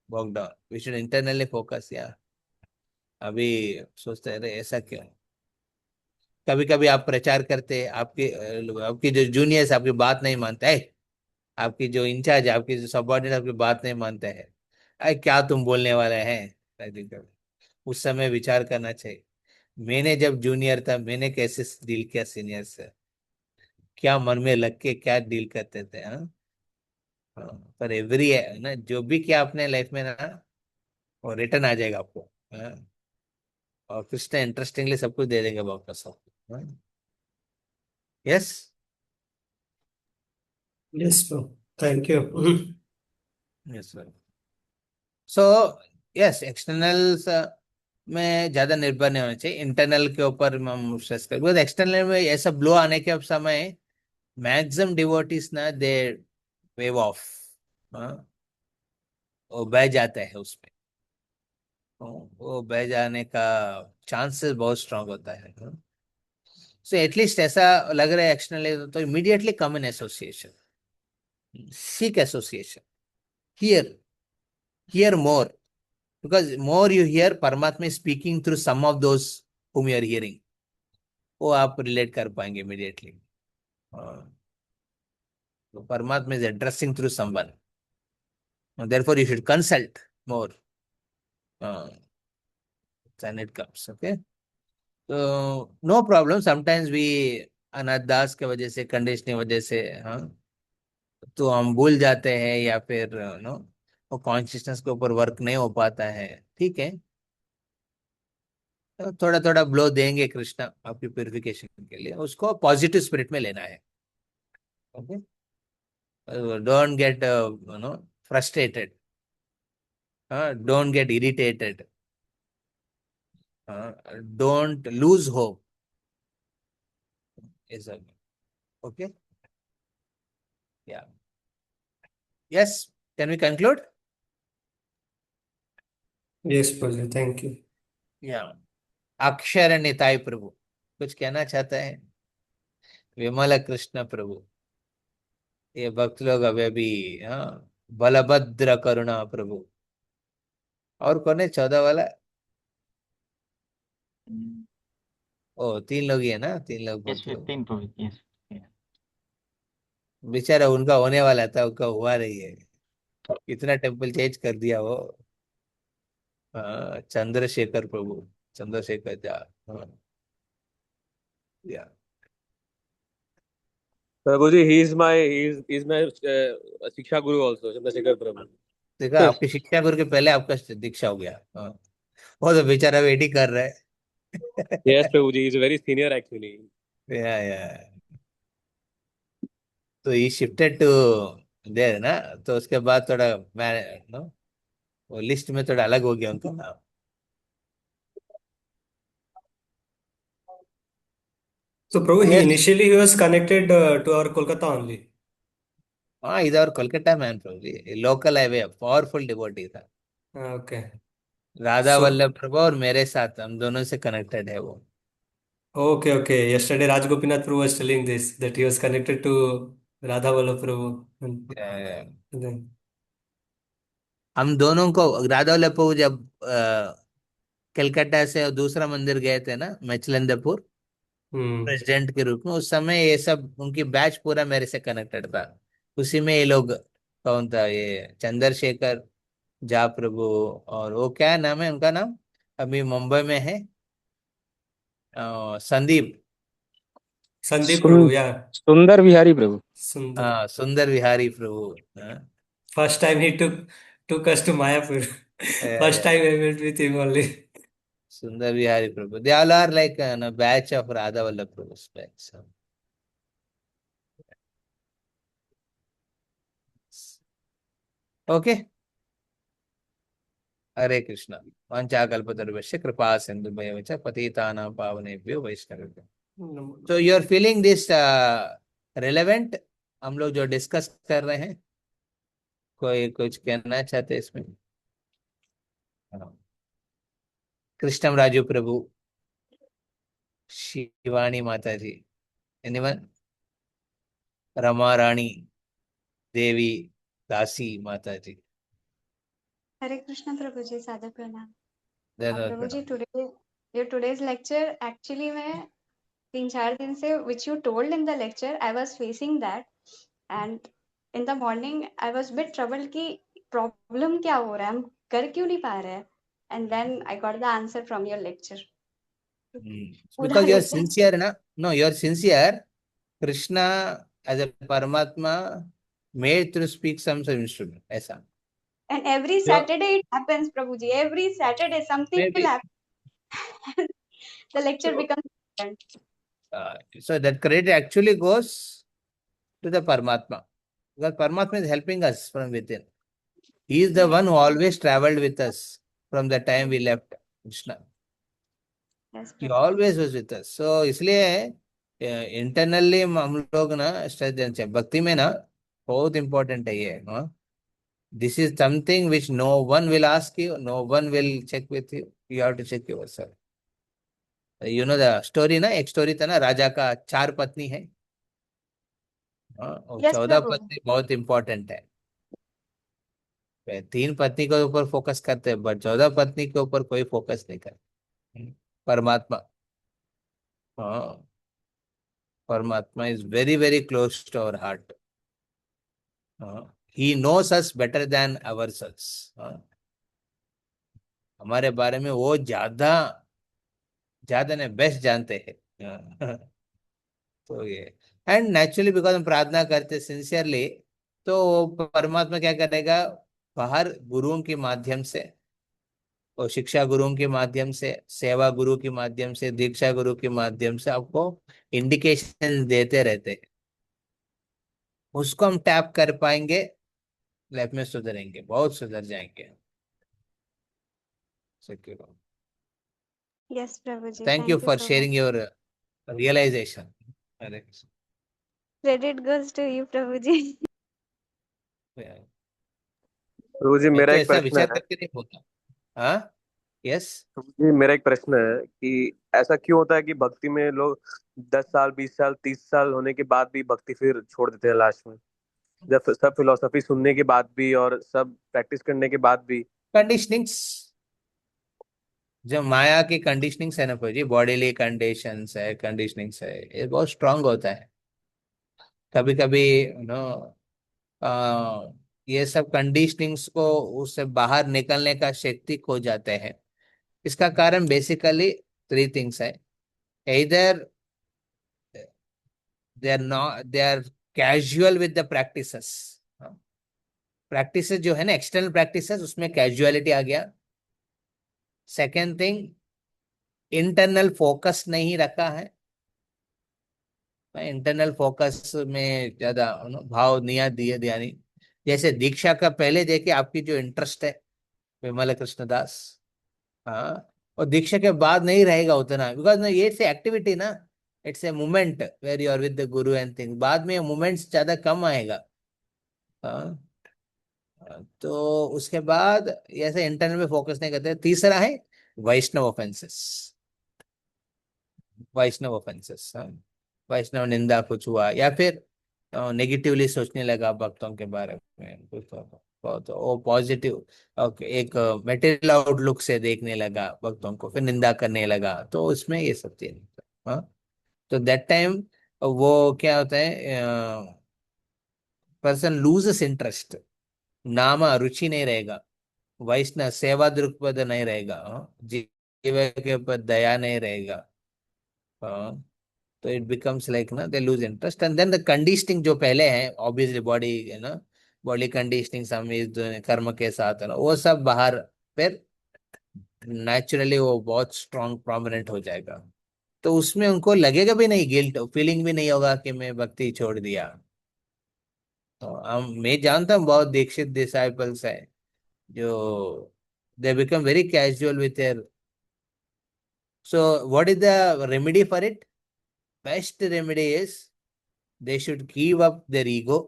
bogged down. We should internally focus. Yeah. अभी सोचते हैं, अरे ऐसा क्यों। कभी कभी आप प्रचार करते, आपके जो जूनियर्स आपकी बात नहीं मानते है, आपकी जो इंचार्ज, आपकी जो सबऑर्डिनेट आपकी बात नहीं मानते हैं, अरे क्या तुम बोलने वाले हैं। कभी कभी उस समय विचार करना चाहिए, मैंने जब जूनियर था मैंने कैसे डील किया सीनियर से, क्या मन में लग के क्या डील करते थे। हाँ। हाँ, पर एवरी है ना, जो भी किया अपने लाइफ में ना, वो रिटर्न आ जाएगा आपको। हाँ, और कृष्ण इंटरेस्टिंगली सब कुछ दे देंगे वापस आपको। Yes. Yes, bro. Thank you. Yes so, yes externals में ज्यादा निर्भर नहीं होना चाहिए, इंटरनल के ऊपर हम स्ट्रेस कर, बिकॉज एक्सटर्नल में ऐसा ब्लो आने के समय मैक्सिमम डिवोटीज ना दे वेव ऑफ, वो बह जाता है उसमें, वो बह जाने का चांसेस बहुत स्ट्रांग होता है। सो एटलीस्ट ऐसा लग रहा है एक्सटर्नली, तो immediately come in association, seek association, hear hear more, because more you hear Paramatma speaking through some of those whom you are hearing, वो आप रिलेट कर पाएंगे इमीडिएटली। तो परमात्मा is addressing through someone, therefore you should consult more when it comes, okay? तो नो प्रॉब्लम, समटाइम्स वी अनाथ दास के वजह से, कंडीशनिंग वजह से, हाँ, तो हम भूल जाते हैं या फिर नो, वो कॉन्शियसनेस के ऊपर वर्क नहीं हो पाता है। ठीक है, तो थोड़ा थोड़ा ब्लो देंगे कृष्णा आपकी प्योरिफिकेशन के लिए, उसको पॉजिटिव स्पिरिट में लेना है। Okay, don't get frustrated, don't get irritated, don't lose hope, is okay. Yeah yes, can we conclude. Yes, Prabhu. Thank you. या अक्षर निताई प्रभु कुछ कहना चाहता है। विमल कृष्ण प्रभु, ये भक्त लोग अभी भी, हाँ, बलभद्र करुणा प्रभु, और कौन है 14 वाला। ओ, 3 लोग ही है ना, 3 लोग Yes, भक्त लोग। 15 Prabhu. Yes. Yeah. बेचारा उनका होने वाला था, उनका हुआ नहीं है, कितना टेम्पल चेंज कर दिया वो। हाँ, चंद्रशेखर प्रभु, चंद्रशेखर जा। हाँ, या Prabhuji, he's my Shiksha Guru also, Chandrasekhar Prabhu. देखा, आपकी शिक्षा गुरु के पहले आपका दीक्षा हो गया। हाँ, वो तो बेचारा वेट ही कर रहा Yes, है। Prabhuji, he's very senior actually. या तो ये शिफ्टेड टू देर ना, तो उसके बाद थोड़ा मैं नो, वो लिस्ट में थोड़ा अलग हो गया उनका नाम। So, Prabhu, yes, initially he was connected to our Kolkata only. हाँ, इधर कोलकाता मैन प्रभु, लोकल हाईवे पावरफुल डिवोटी था। Okay. राधा So, वल्लभ प्रभु और मेरे साथ हम दोनों से कनेक्टेड है वो। Okay, okay. Yesterday, Raj Gopinath Prabhu was telling this that he was connected to Radha Vallabh Prabhu. And then, हम दोनों को राधा लप्पू जब कलकत्ता से दूसरा मंदिर गए थे ना, मचलंदपुर, hmm. प्रेसिडेंट के रूप में, उस समय ये सब उनकी बैच पूरा मेरे से कनेक्टेड था। उसी में ये लोग, कौन था ये, चंद्रशेखर जा प्रभु, और वो क्या नाम है उनका नाम, अभी मुंबई में है, संदीप। Sandeep Prabhu, सुन yeah. सुंदर विहारी प्रभु. Sundar. हाँ, सुंदर विहारी प्रभु। हाँ, First time he took us to Mayapur. First yeah, time I met with him only. Sundar Vihari Prabhu, they all are like batch of Radha Vallabh Prabhu batch. Okay, Hare Krishna. वाञ्छाकल्पतरुभ्यश्च कृपा सिन्धुभ्यः च पतितानां पावनेभ्यो वैष्णवेभ्यो। तो you are feeling this relevant, हम लोग जो डिस्कस कर रहे हैं? कोई कुछ कहना चाहते हैं इसमें? हाँ। कृष्णम राजू प्रभु, शिवानी माता जी, एनीवन? रमा रानी देवी दासी माता जी, Hare Krishna Prabhuji, Sadhu Pranam. धन्यवाद Prabhuji, प्रणाम। today your today's lecture actually मैं 3-4 दिन से which you told in the lecture I was facing that, and in the morning I was bit troubled कि problem क्या हो रहा है, हम कर क्यों नहीं पा रहे हैं, and then I got the answer from your lecture. पूरा Because you are lecture sincere, na? No, you are sincere. Krishna as a Paramatma made to speak some instrument. ऐसा and every जो Saturday it happens Prabhuji, every Saturday something will maybe happen. The lecture so, becomes different. so that credit actually goes to the Paramatma, because Paramatma is helping us from within. He is the Yes, one who always traveled with us from the time we left Krishna. yes He Prabhuji. always was with us. So इसलिए इंटरनली हम लोग ना स्ट्रेस देना चाहिए भक्ति में ना, बहुत इंपॉर्टेंट है ये। This is something which no one will ask you, no one will check with you, you have to check yourself. You know the story ना, एक स्टोरी था ना, राजा का 4 पत्नी है। हाँ, और Yes 14 Prabhu. पत्नी बहुत इंपॉर्टेंट है। 3 पत्नी के ऊपर फोकस करते हैं, बट 14 पत्नी के ऊपर कोई फोकस नहीं करते। परमात्मा, हाँ, परमात्मा is very very close to our heart. He knows us better then our selves. हमारे बारे में वो ज्यादा ज्यादा ने बेस्ट जानते हैं। तो ये, एंड नेचुरली बिकॉज हम प्रार्थना करते सिंसियरली, तो परमात्मा क्या करेगा, बाहर गुरुओं के माध्यम से, और शिक्षा गुरुओं के माध्यम से, सेवा गुरु के माध्यम से, दीक्षा गुरु के माध्यम से आपको इंडिकेशन देते रहते हैं। उसको हम टैप कर पाएंगे, लाइफ में सुधरेंगे, बहुत सुधर जाएंगे। Secure. Yes Prabhuji, thank you thank you for so much. Sharing your realisation. Credit goes to you Prabhuji. प्रभुजी मैं मेरा तो एक ऐसा प्रश्न विचार है. करके नहीं बोलता। हाँ, यस। प्रभुजी मेरा एक प्रश्न है कि ऐसा क्यों होता है कि भक्ति में लोग 10 साल 20 साल 30 साल होने के बाद भी भक्ति फिर छोड़ देते हैं लास्ट में, जब सब फिलोसफी सुनने के बाद भी और सब प्रैक्टिस करने के बाद भी. कंडीशनिंग्स, जो माया की कंडीशनिंग्स है ना जी, बॉडीली कंडीशंस है, कंडीशनिंग्स है, ये बहुत स्ट्रांग होता है। कभी कभी नो, ये सब कंडीशनिंग्स को, उससे बाहर निकलने का शक्ति खो जाते हैं। इसका कारण बेसिकली 3 थिंग्स है। इधर they are casual with the practices. Practices जो है ना, एक्सटर्नल प्रैक्टिसेस, उसमें कैजुअलिटी आ गया। सेकेंड थिंग, इंटरनल फोकस नहीं रखा है। इंटरनल फोकस में ज्यादा भाव नहीं दिए दिया नहीं। जैसे दीक्षा का पहले देखिए आपकी जो इंटरेस्ट है, विमल कृष्ण दास, हाँ, और दीक्षा के बाद नहीं रहेगा उतना, बिकॉज ना ये एक्टिविटी ना, it's a movement where you are with the guru and thing, बाद में मूवमेंट्स ज्यादा कम आएगा। हाँ, तो उसके बाद ऐसे इंटरनल में फोकस नहीं करते। तीसरा है वैष्णव ऑफेंसेस। वैष्णव ऑफेंसेस, वैष्णव निंदा कुछ हुआ, या फिर नेगेटिवली सोचने लगा भक्तों के बारे में कुछ, तो वो पॉजिटिव एक मेटेरियल आउटलुक से देखने लगा भक्तों को, फिर निंदा करने लगा, तो उसमें ये सब चीज, हाँ। तो दैट टाइम वो क्या होता है, पर्सन लूजेस इंटरेस्ट, नाम रुचि नहीं रहेगा, वैष्णव सेवा दृक्पथ नहीं रहेगा, जीव के ऊपर दया नहीं रहेगा, हाँ। तो इट बिकम्स लाइक ना they lose interest, and then the conditioning जो पहले है ऑब्वियसली बॉडी है ना, बॉडी कंडीशनिंग सम कर्म के साथ है ना, वो सब बाहर, फिर नेचुरली वो बहुत स्ट्रांग प्रोमिनेंट हो जाएगा। तो उसमें उनको लगेगा भी नहीं, गिल्ट फीलिंग भी नहीं होगा कि मैं भक्ति छोड़ दिया। तो हम, मैं जानता हूँ बहुत दीक्षित डिसाइपल्स है जो they become very casual with their. So what is the remedy for it? Best remedy is they should give up their ego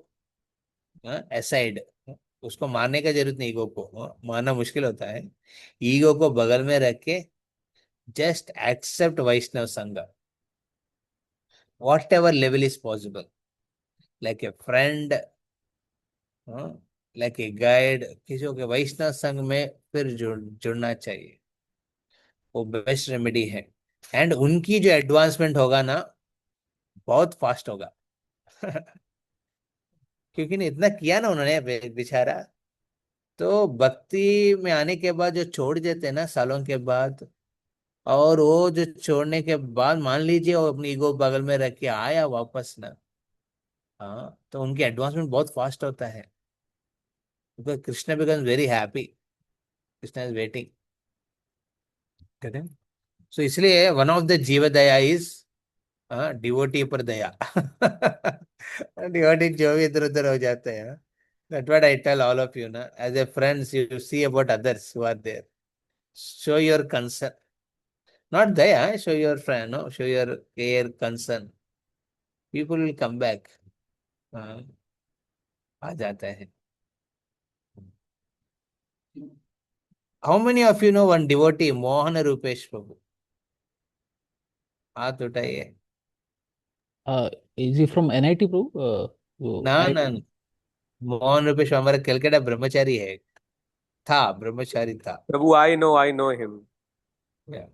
aside. उसको मारने का जरूरत नहीं, ईगो को मारना मुश्किल होता है। ईगो को बगल में रख के जस्ट एक्सेप्ट वैष्णव संग, what ever level is possible, like a friend, like a guide, किसी के वैष्णव संग में फिर जुड़ना चाहिए, वो बेस्ट रेमेडी है। एंड उनकी जो एडवांसमेंट होगा ना, बहुत फास्ट होगा क्योंकि ने इतना किया ना उन्होंने बेचारा। तो भक्ति में आने के बाद जो छोड़ देते हैं ना सालों के बाद, और वो जो छोड़ने के बाद मान लीजिए वो अपनी ईगो बगल में रख के आया वापस ना, हाँ, तो उनकी एडवांसमेंट बहुत फास्ट होता है, because Krishna becomes very happy, Krishna is waiting. So इसलिए वन ऑफ द जीव दया इज डिवोटी पर दया डिवोटी जो भी इधर उधर हो जाते हैं, that what I tell all of you ना, as a friends you see about others who are there, show your concern, not daya, show your friend, no, show your care, concern, people will come back, हाँ, आ जाता है। how many of you know one devotee Mohan Rupesh प्रभु? हाथ उठाइए। Is he from NIT, bro? ना ना ना, मोहन रूपेश हमारा कलकत्ता ब्रह्मचारी है, था ब्रह्मचारी था। प्रभु, I know him. Yeah.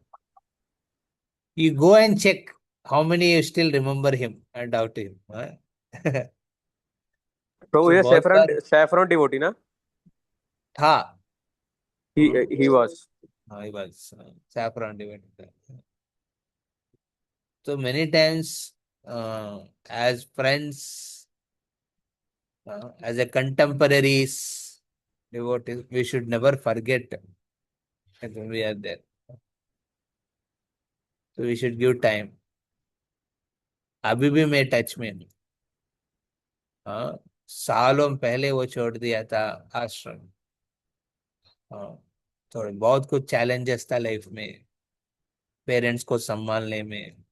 You go and check how many you still remember him and doubt him, हाँ? प्रभु, So ये बहुत बार सैफरन डिवोटी ना? था, ही वाज। हाँ, he was saffron devotee। So many times, as friends, as a contemporaries, devotees, we should never forget that when we are there. So we should give time. अभी भी मैं टच में हूँ, हाँ, सालों पहले वो छोड़ दिया था आश्रम, हाँ, थोड़े बहुत कुछ चैलेंजेस था लाइफ में, पेरेंट्स को संभालने में,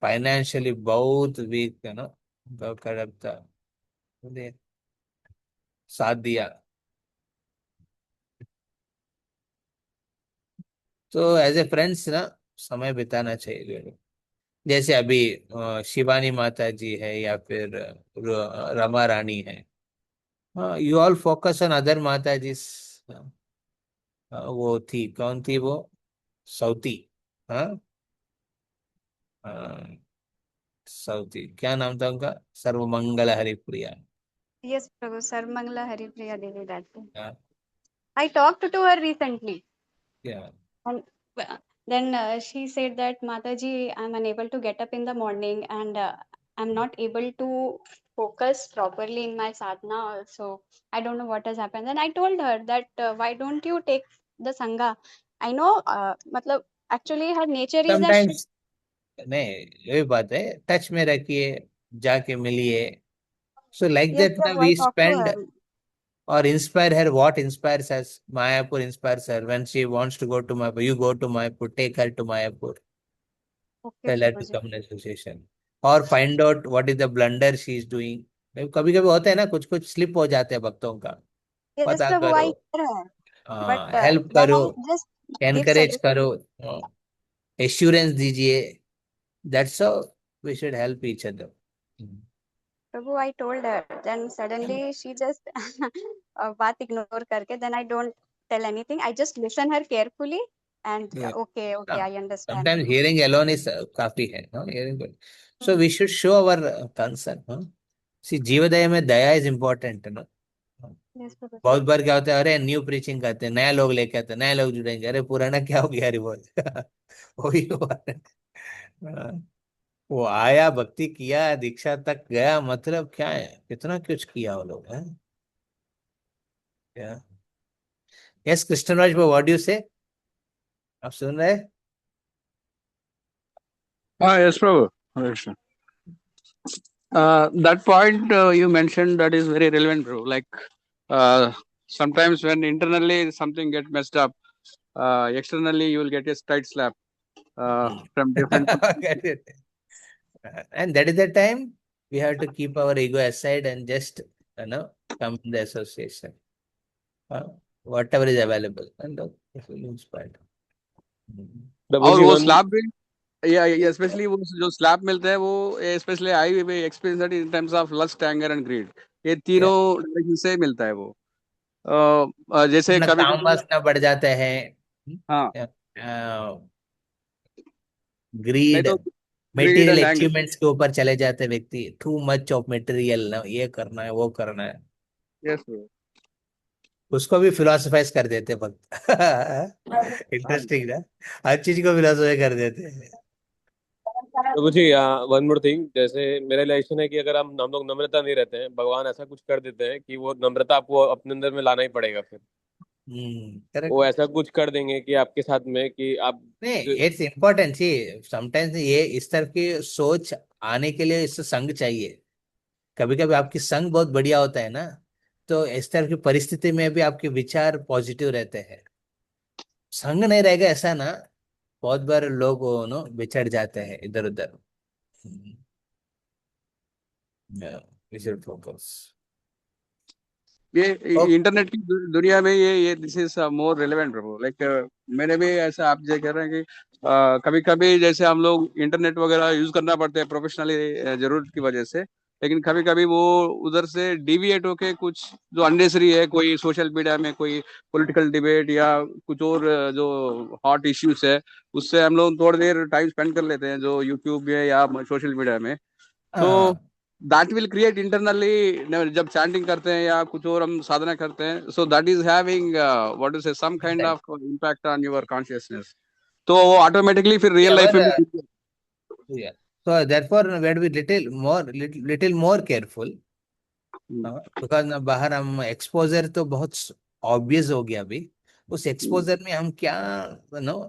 फाइनेंशियली बहुत वीक है ना, बहुत खराब था, बोले, साथ दिया। तो एज ए फ्रेंड्स ना समय बिताना चाहिए, जैसे अभी शिवानी माता जी है, या फिर रमा रानी है, हाँ, you all focus on other माता जी। वो थी, कौन थी वो, सौती, हाँ, सौती क्या नाम था उनका, सर्वमंगल Haripriya. Yes, Prabhu. Sarmangla Haripriya Devi, that too. हाँ, I talked to her recently. क्या, And then she said that Mataji, I'm unable to get up in the morning and I'm not able to focus properly in my sadhana also. I don't know what has happened. Then I told her that why don't you take the Sangha? I know, matlab, actually her nature is that she, sometimes, नहीं, यही बात है, टच में रखिए, जाके मिलिए, सो लाइक yes, दैट ना Prabhu, I we talked to spend, her. or inspire her. What inspires us? Mayapur inspires her. When she wants to go to Mayapur, you go to Mayapur, take her to Mayapur, Okay, tell her to Prabhuji. come in association, or find out what is the blunder she is doing. कभी कभी होता है ना, कुछ कुछ स्लिप हो जाते हैं भक्तों का, Yes, पता Prabhu, करो, I hear her. But help then करो, I just give encourage suggestion. करो, एश्योरेंस दीजिए. That's how we should help each other. Prabhu, I told her. Then suddenly she just बात ignore करके. Then I don't tell anything. I just listen her carefully and okay, I understand. Sometimes hearing alone is काफी है. No? Hearing good. So we should show our concern. Huh? See, जीवदया में दया is important. No? Yes, Prabhu. बहुत बार क्या होता है, अरे न्यू प्रीचिंग करते हैं, नया लोग लेके आते हैं, नए लोग जुड़ेंगे, अरे पुराना क्या हो गया रिवॉल्व. वही हुआ है. हाँ, वो आया, भक्ति किया, दीक्षा तक गया, मतलब क्या है, कितना कुछ किया वो लोग हैं. यस कृष्णराज, व्हाट डू से, आप सुन रहे हैं? Yes, Prabhu. Hare Krishna. That point you mentioned, that is very relevant, bro. Like uh, sometimes when internally something get messed up, externally you will get a straight slap from different. Get it. And that is the time we have to keep our ego aside and just, come in the association. Whatever is available. And if we lose part. और वो slap भी, yeah, especially वो जो slap मिलते हैं वो, especially I experience that in terms of lust, anger and greed. ये तीनों direction से मिलता है वो. जैसे अपना कभी काम कभी, वासना बढ़ जाते हैं. हाँ, नहीं ग्रीड, तो greed material and anger. Achievements के ऊपर चले जाते हैं व्यक्ति. टू मच ऑफ मटेरियल ना, ये करना है, वो करना है. Yes, bro. उसको भी फिलोसफाइज कर देते भक्त. इंटरेस्टिंग ना, हर चीज को फिलोसफाई कर देते हैं. तो मुझे वन मोर थिंग, जैसे मेरा रिलेशन है कि अगर हम लोग नम्रता नहीं रहते हैं, भगवान ऐसा कुछ कर देते हैं कि वो नम्रता आपको अपने अंदर में लाना ही पड़ेगा. फिर करेक्ट. वो ऐसा कुछ कर देंगे कि आपके साथ में कि आप नहीं, इट्स इम्पोर्टेंट. सी समटाइम्स ये इस तरह की सोच आने के लिए इससे संग चाहिए. कभी कभी आपकी संग बहुत बढ़िया होता है ना, तो इस तरह की परिस्थिति में भी आपके विचार पॉजिटिव रहते हैं. संग नहीं रहेगा ऐसा ना, बहुत बार लोग नो बिछड़ जाते हैं इधर उधर. We should focus. ये इंटरनेट की दुनिया में ये दिस इज मोर रिलेवेंट, प्रभु. लाइक मैंने भी ऐसा, आप जो कह रहे हैं कि कभी कभी जैसे हम लोग इंटरनेट वगैरह यूज करना पड़ते हैं प्रोफेशनली जरूरत की वजह से, लेकिन कभी कभी वो उधर से डिविएट होके कुछ जो अननेसरी है, कोई सोशल मीडिया में कोई पॉलिटिकल डिबेट या कुछ और जो हॉट इश्यूज है, उससे हम लोग थोड़ी देर टाइम स्पेंड कर लेते हैं जो यूट्यूब में या सोशल मीडिया में. तो that will create internally, जब chanting करते हैं या कुछ और हम साधना करते हैं, so that is having what to say, some kind of impact on your consciousness. तो वो automatically फिर real life में भी. Yeah. So therefore we have to be little more careful. Because ना बाहर हम एक्सपोजर तो बहुत ऑब्वियस हो गया अभी. उस एक्सपोजर में हम क्या नो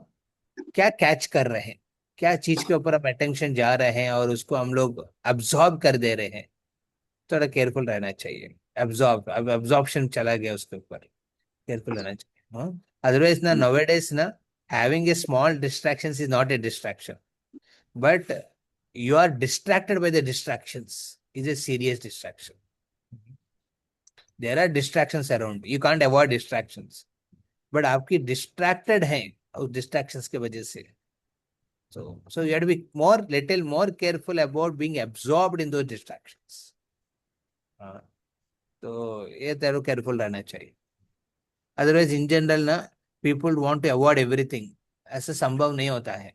क्या कैच कर रहे हैं, क्या चीज के ऊपर हम अटेंशन जा रहे हैं और उसको हम लोग अब्सॉर्ब कर दे रहे हैं. थोड़ा केयरफुल रहना चाहिए. अब अब्सॉर्प्शन चला गया उसके ऊपर, केयरफुल रहना चाहिए. अदरवाइज ना nowadays ना having a small distractions is not a distraction, but you are distracted by the distractions is a serious distraction. There are distractions around, you can't avoid distractions, but आपकी distracted हैं उस distractions के वजह से. So you have to be little more careful about being absorbed in those distractions. तो ये तेरे केयरफुल रहना चाहिए. अदरवाइज इन जनरल ना people want to avoid everything, ऐसा संभव नहीं होता है.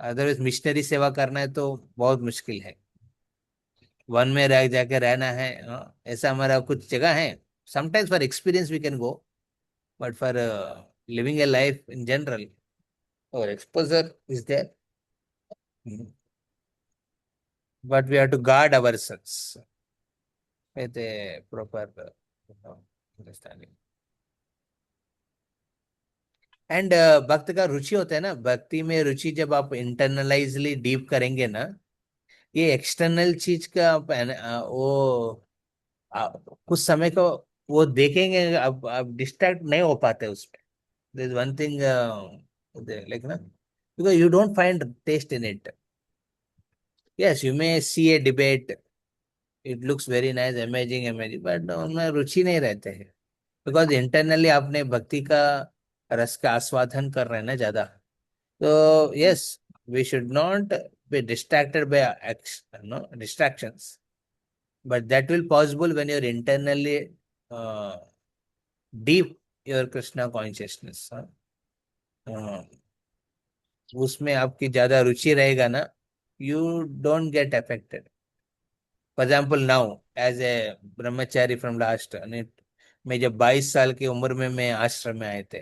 अदरवाइज मिशनरी सेवा करना है तो बहुत मुश्किल है. वन में रह जाके रहना है, ऐसा हमारा कुछ जगह है. Sometimes for experience we can go, but for living a life in general और exposure is there, but we have to guard ourselves with a proper understanding. And भक्त का रुचि होता है ना, भक्ति में रुचि जब आप इंटरनलाइजली डीप करेंगे ना, ये एक्सटर्नल चीज का वो कुछ समय को वो देखेंगे, अब डिस्ट्रैक्ट नहीं हो पाते उसमें. There is one thing like ना, because you don't find taste in it. Yes you may see a debate, it looks very nice, amazing, but उनमें रुचि नहीं रहते हैं. बिकॉज इंटरनली आपने भक्ति का रस का आस्वादन कर रहे हैं ना ज्यादा. So yes, we should not be distracted by distractions, but that will possible when you're internally uh, deep your Krishna consciousness. उसमें आपकी ज्यादा रुचि रहेगा ना, you don't get affected. For example, now as a brahmachari from last, मैं जब 22 साल की उम्र में मैं आश्रम में आए थे,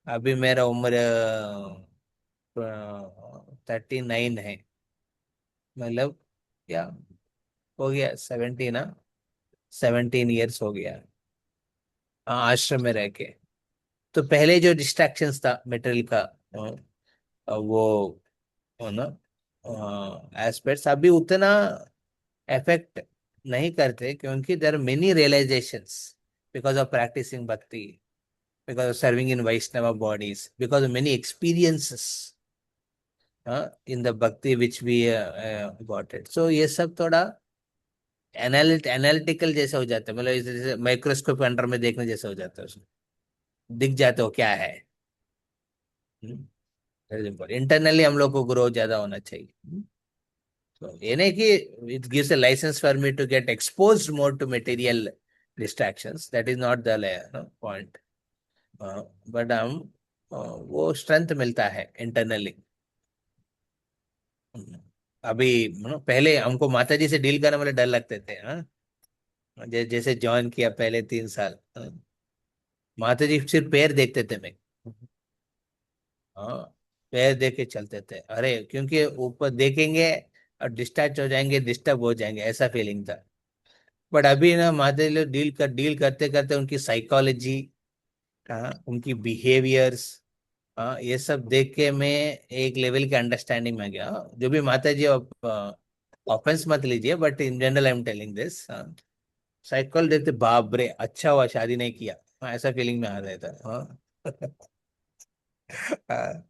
अभी मेरा उम्र 39 है, मतलब क्या हो गया, 70 ना, 17 years हो गया आश्रम में रह के। तो पहले जो डिस्ट्रैक्शंस था मेटेरियल का, वो ना एस्पेक्ट्स अभी उतना इफेक्ट नहीं करते, क्योंकि there are many realisations because of practising bhakti, because of serving in Vaishnava bodies, because of many experiences in the bhakti which we got it. So ये सब थोड़ा एनालिटिकल जैसा हो जाता है, मतलब जैसे माइक्रोस्कोप अंडर में देखने जैसा हो जाता है, उसमें दिख जाता हो क्या है। इंटरनली हम लोग को ग्रो ज्यादा होना चाहिए। तो ये नहीं कि it gives a license for me to get exposed more to material distractions, that is not the point, but हम वो स्ट्रेंथ मिलता है इंटरनली। अभी पहले हमको माता जी से डील करने वाले डर लगते थे, हाँ, जैसे जॉइन किया पहले 3 साल, हाँ? माता जी सिर्फ पैर देखते थे मैं, हाँ, पैर देख के चलते थे, अरे क्योंकि ऊपर देखेंगे और डिस्टर्ब हो जाएंगे, डिस्टर्ब हो जाएंगे, ऐसा फीलिंग था। बट अभी ना माता जी लोग डील करते करते उनकी साइकोलॉजी, हाँ, उनकी बिहेवियर्स, हाँ, ये सब देख के मैं एक लेवल के अंडरस्टैंडिंग में गया। हाँ, जो भी माता जी, ऑफेंस मत लीजिए, but in general I am telling this, cycle देखते बाप रे, अच्छा हुआ शादी नहीं किया, हाँ, ऐसा फीलिंग में आ रहा था। हाँ।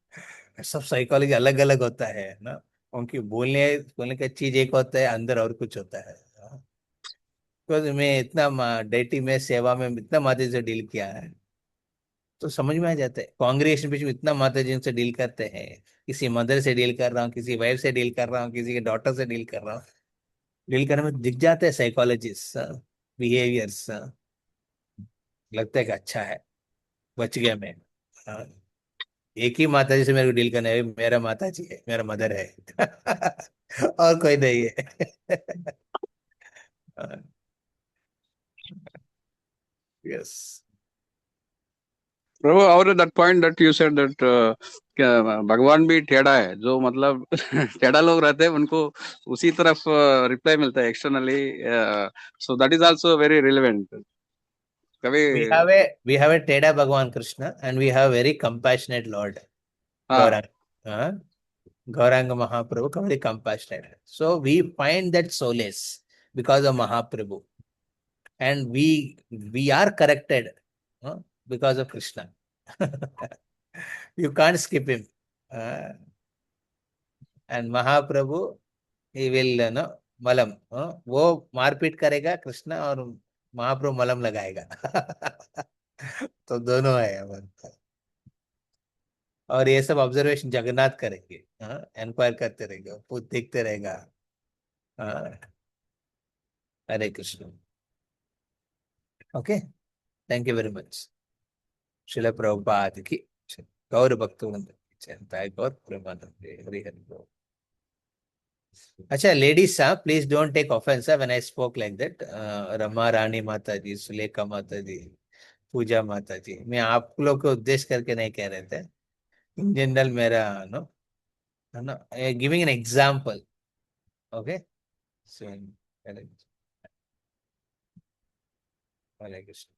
सब साइकोलॉजी अलग अलग होता है ना, उनकी बोलने बोलने का चीज एक होता है, अंदर और कुछ होता है। हाँ। तो मैं इतना डेटी में सेवा में इतना माता जी से डील किया है, तो समझ में आ जाता है। कांग्रेगेशन बीच में इतना माता जी से डील करते हैं, किसी मदर से डील कर रहा हूँ, किसी वाइफ से डील कर रहा हूँ, किसी के डॉटर से डील कर रहा हूँ, डील करने में दिख जाते हैं साइकोलॉजिस्ट, बिहेवियर्स, लगता है कि अच्छा है, बच गया मैं। हाँ, एक ही माता जी से मेरे को डील करना है, मेरा माता जी है, मेरा मदर है। और कोई नहीं है। यस। प्रभु, और that point that you said that भगवान भी टेढ़ा है, जो मतलब टेढ़ा लोग रहते हैं उनको उसी तरफ रिप्लाई मिलता है externally, so that is also very relevant. कभी we have a Teda Bhagwan Krishna, and we have very compassionate Lord हाँ, Gauranga. Huh? Gauranga Mahaprabhu, very compassionate. So we find that solace because of Mahaprabhu, and we are corrected, huh, because of Krishna. You can't skip him. Uh, and Mahaprabhu, he will मलम, वो मारपीट करेगा कृष्णा, और महाप्रभु मलम लगाएगा। तो दोनों है हमारे। और ये सब ऑब्जर्वेशन जगन्नाथ करेंगे, हाँ, इंक्वायर करते रहेंगे, वो देखते रहेगा। हाँ, Hare Krishna. Okay, thank you very much. Srila Prabhupada की जय। गौर भक्तवृंद की जय। जय गौर प्रेमानंद, हरि हरि बोल। अच्छा ladies, please don't take offence when I spoke like that. Rama Rani Mata ji, Sulekha माता जी, पूजा माता जी, मैं आप लोग को उद्देश्य करके नहीं कह रहे थे, इन जनरल मेरा नो, है ना, giving an example. Okay, so Hare Krishna.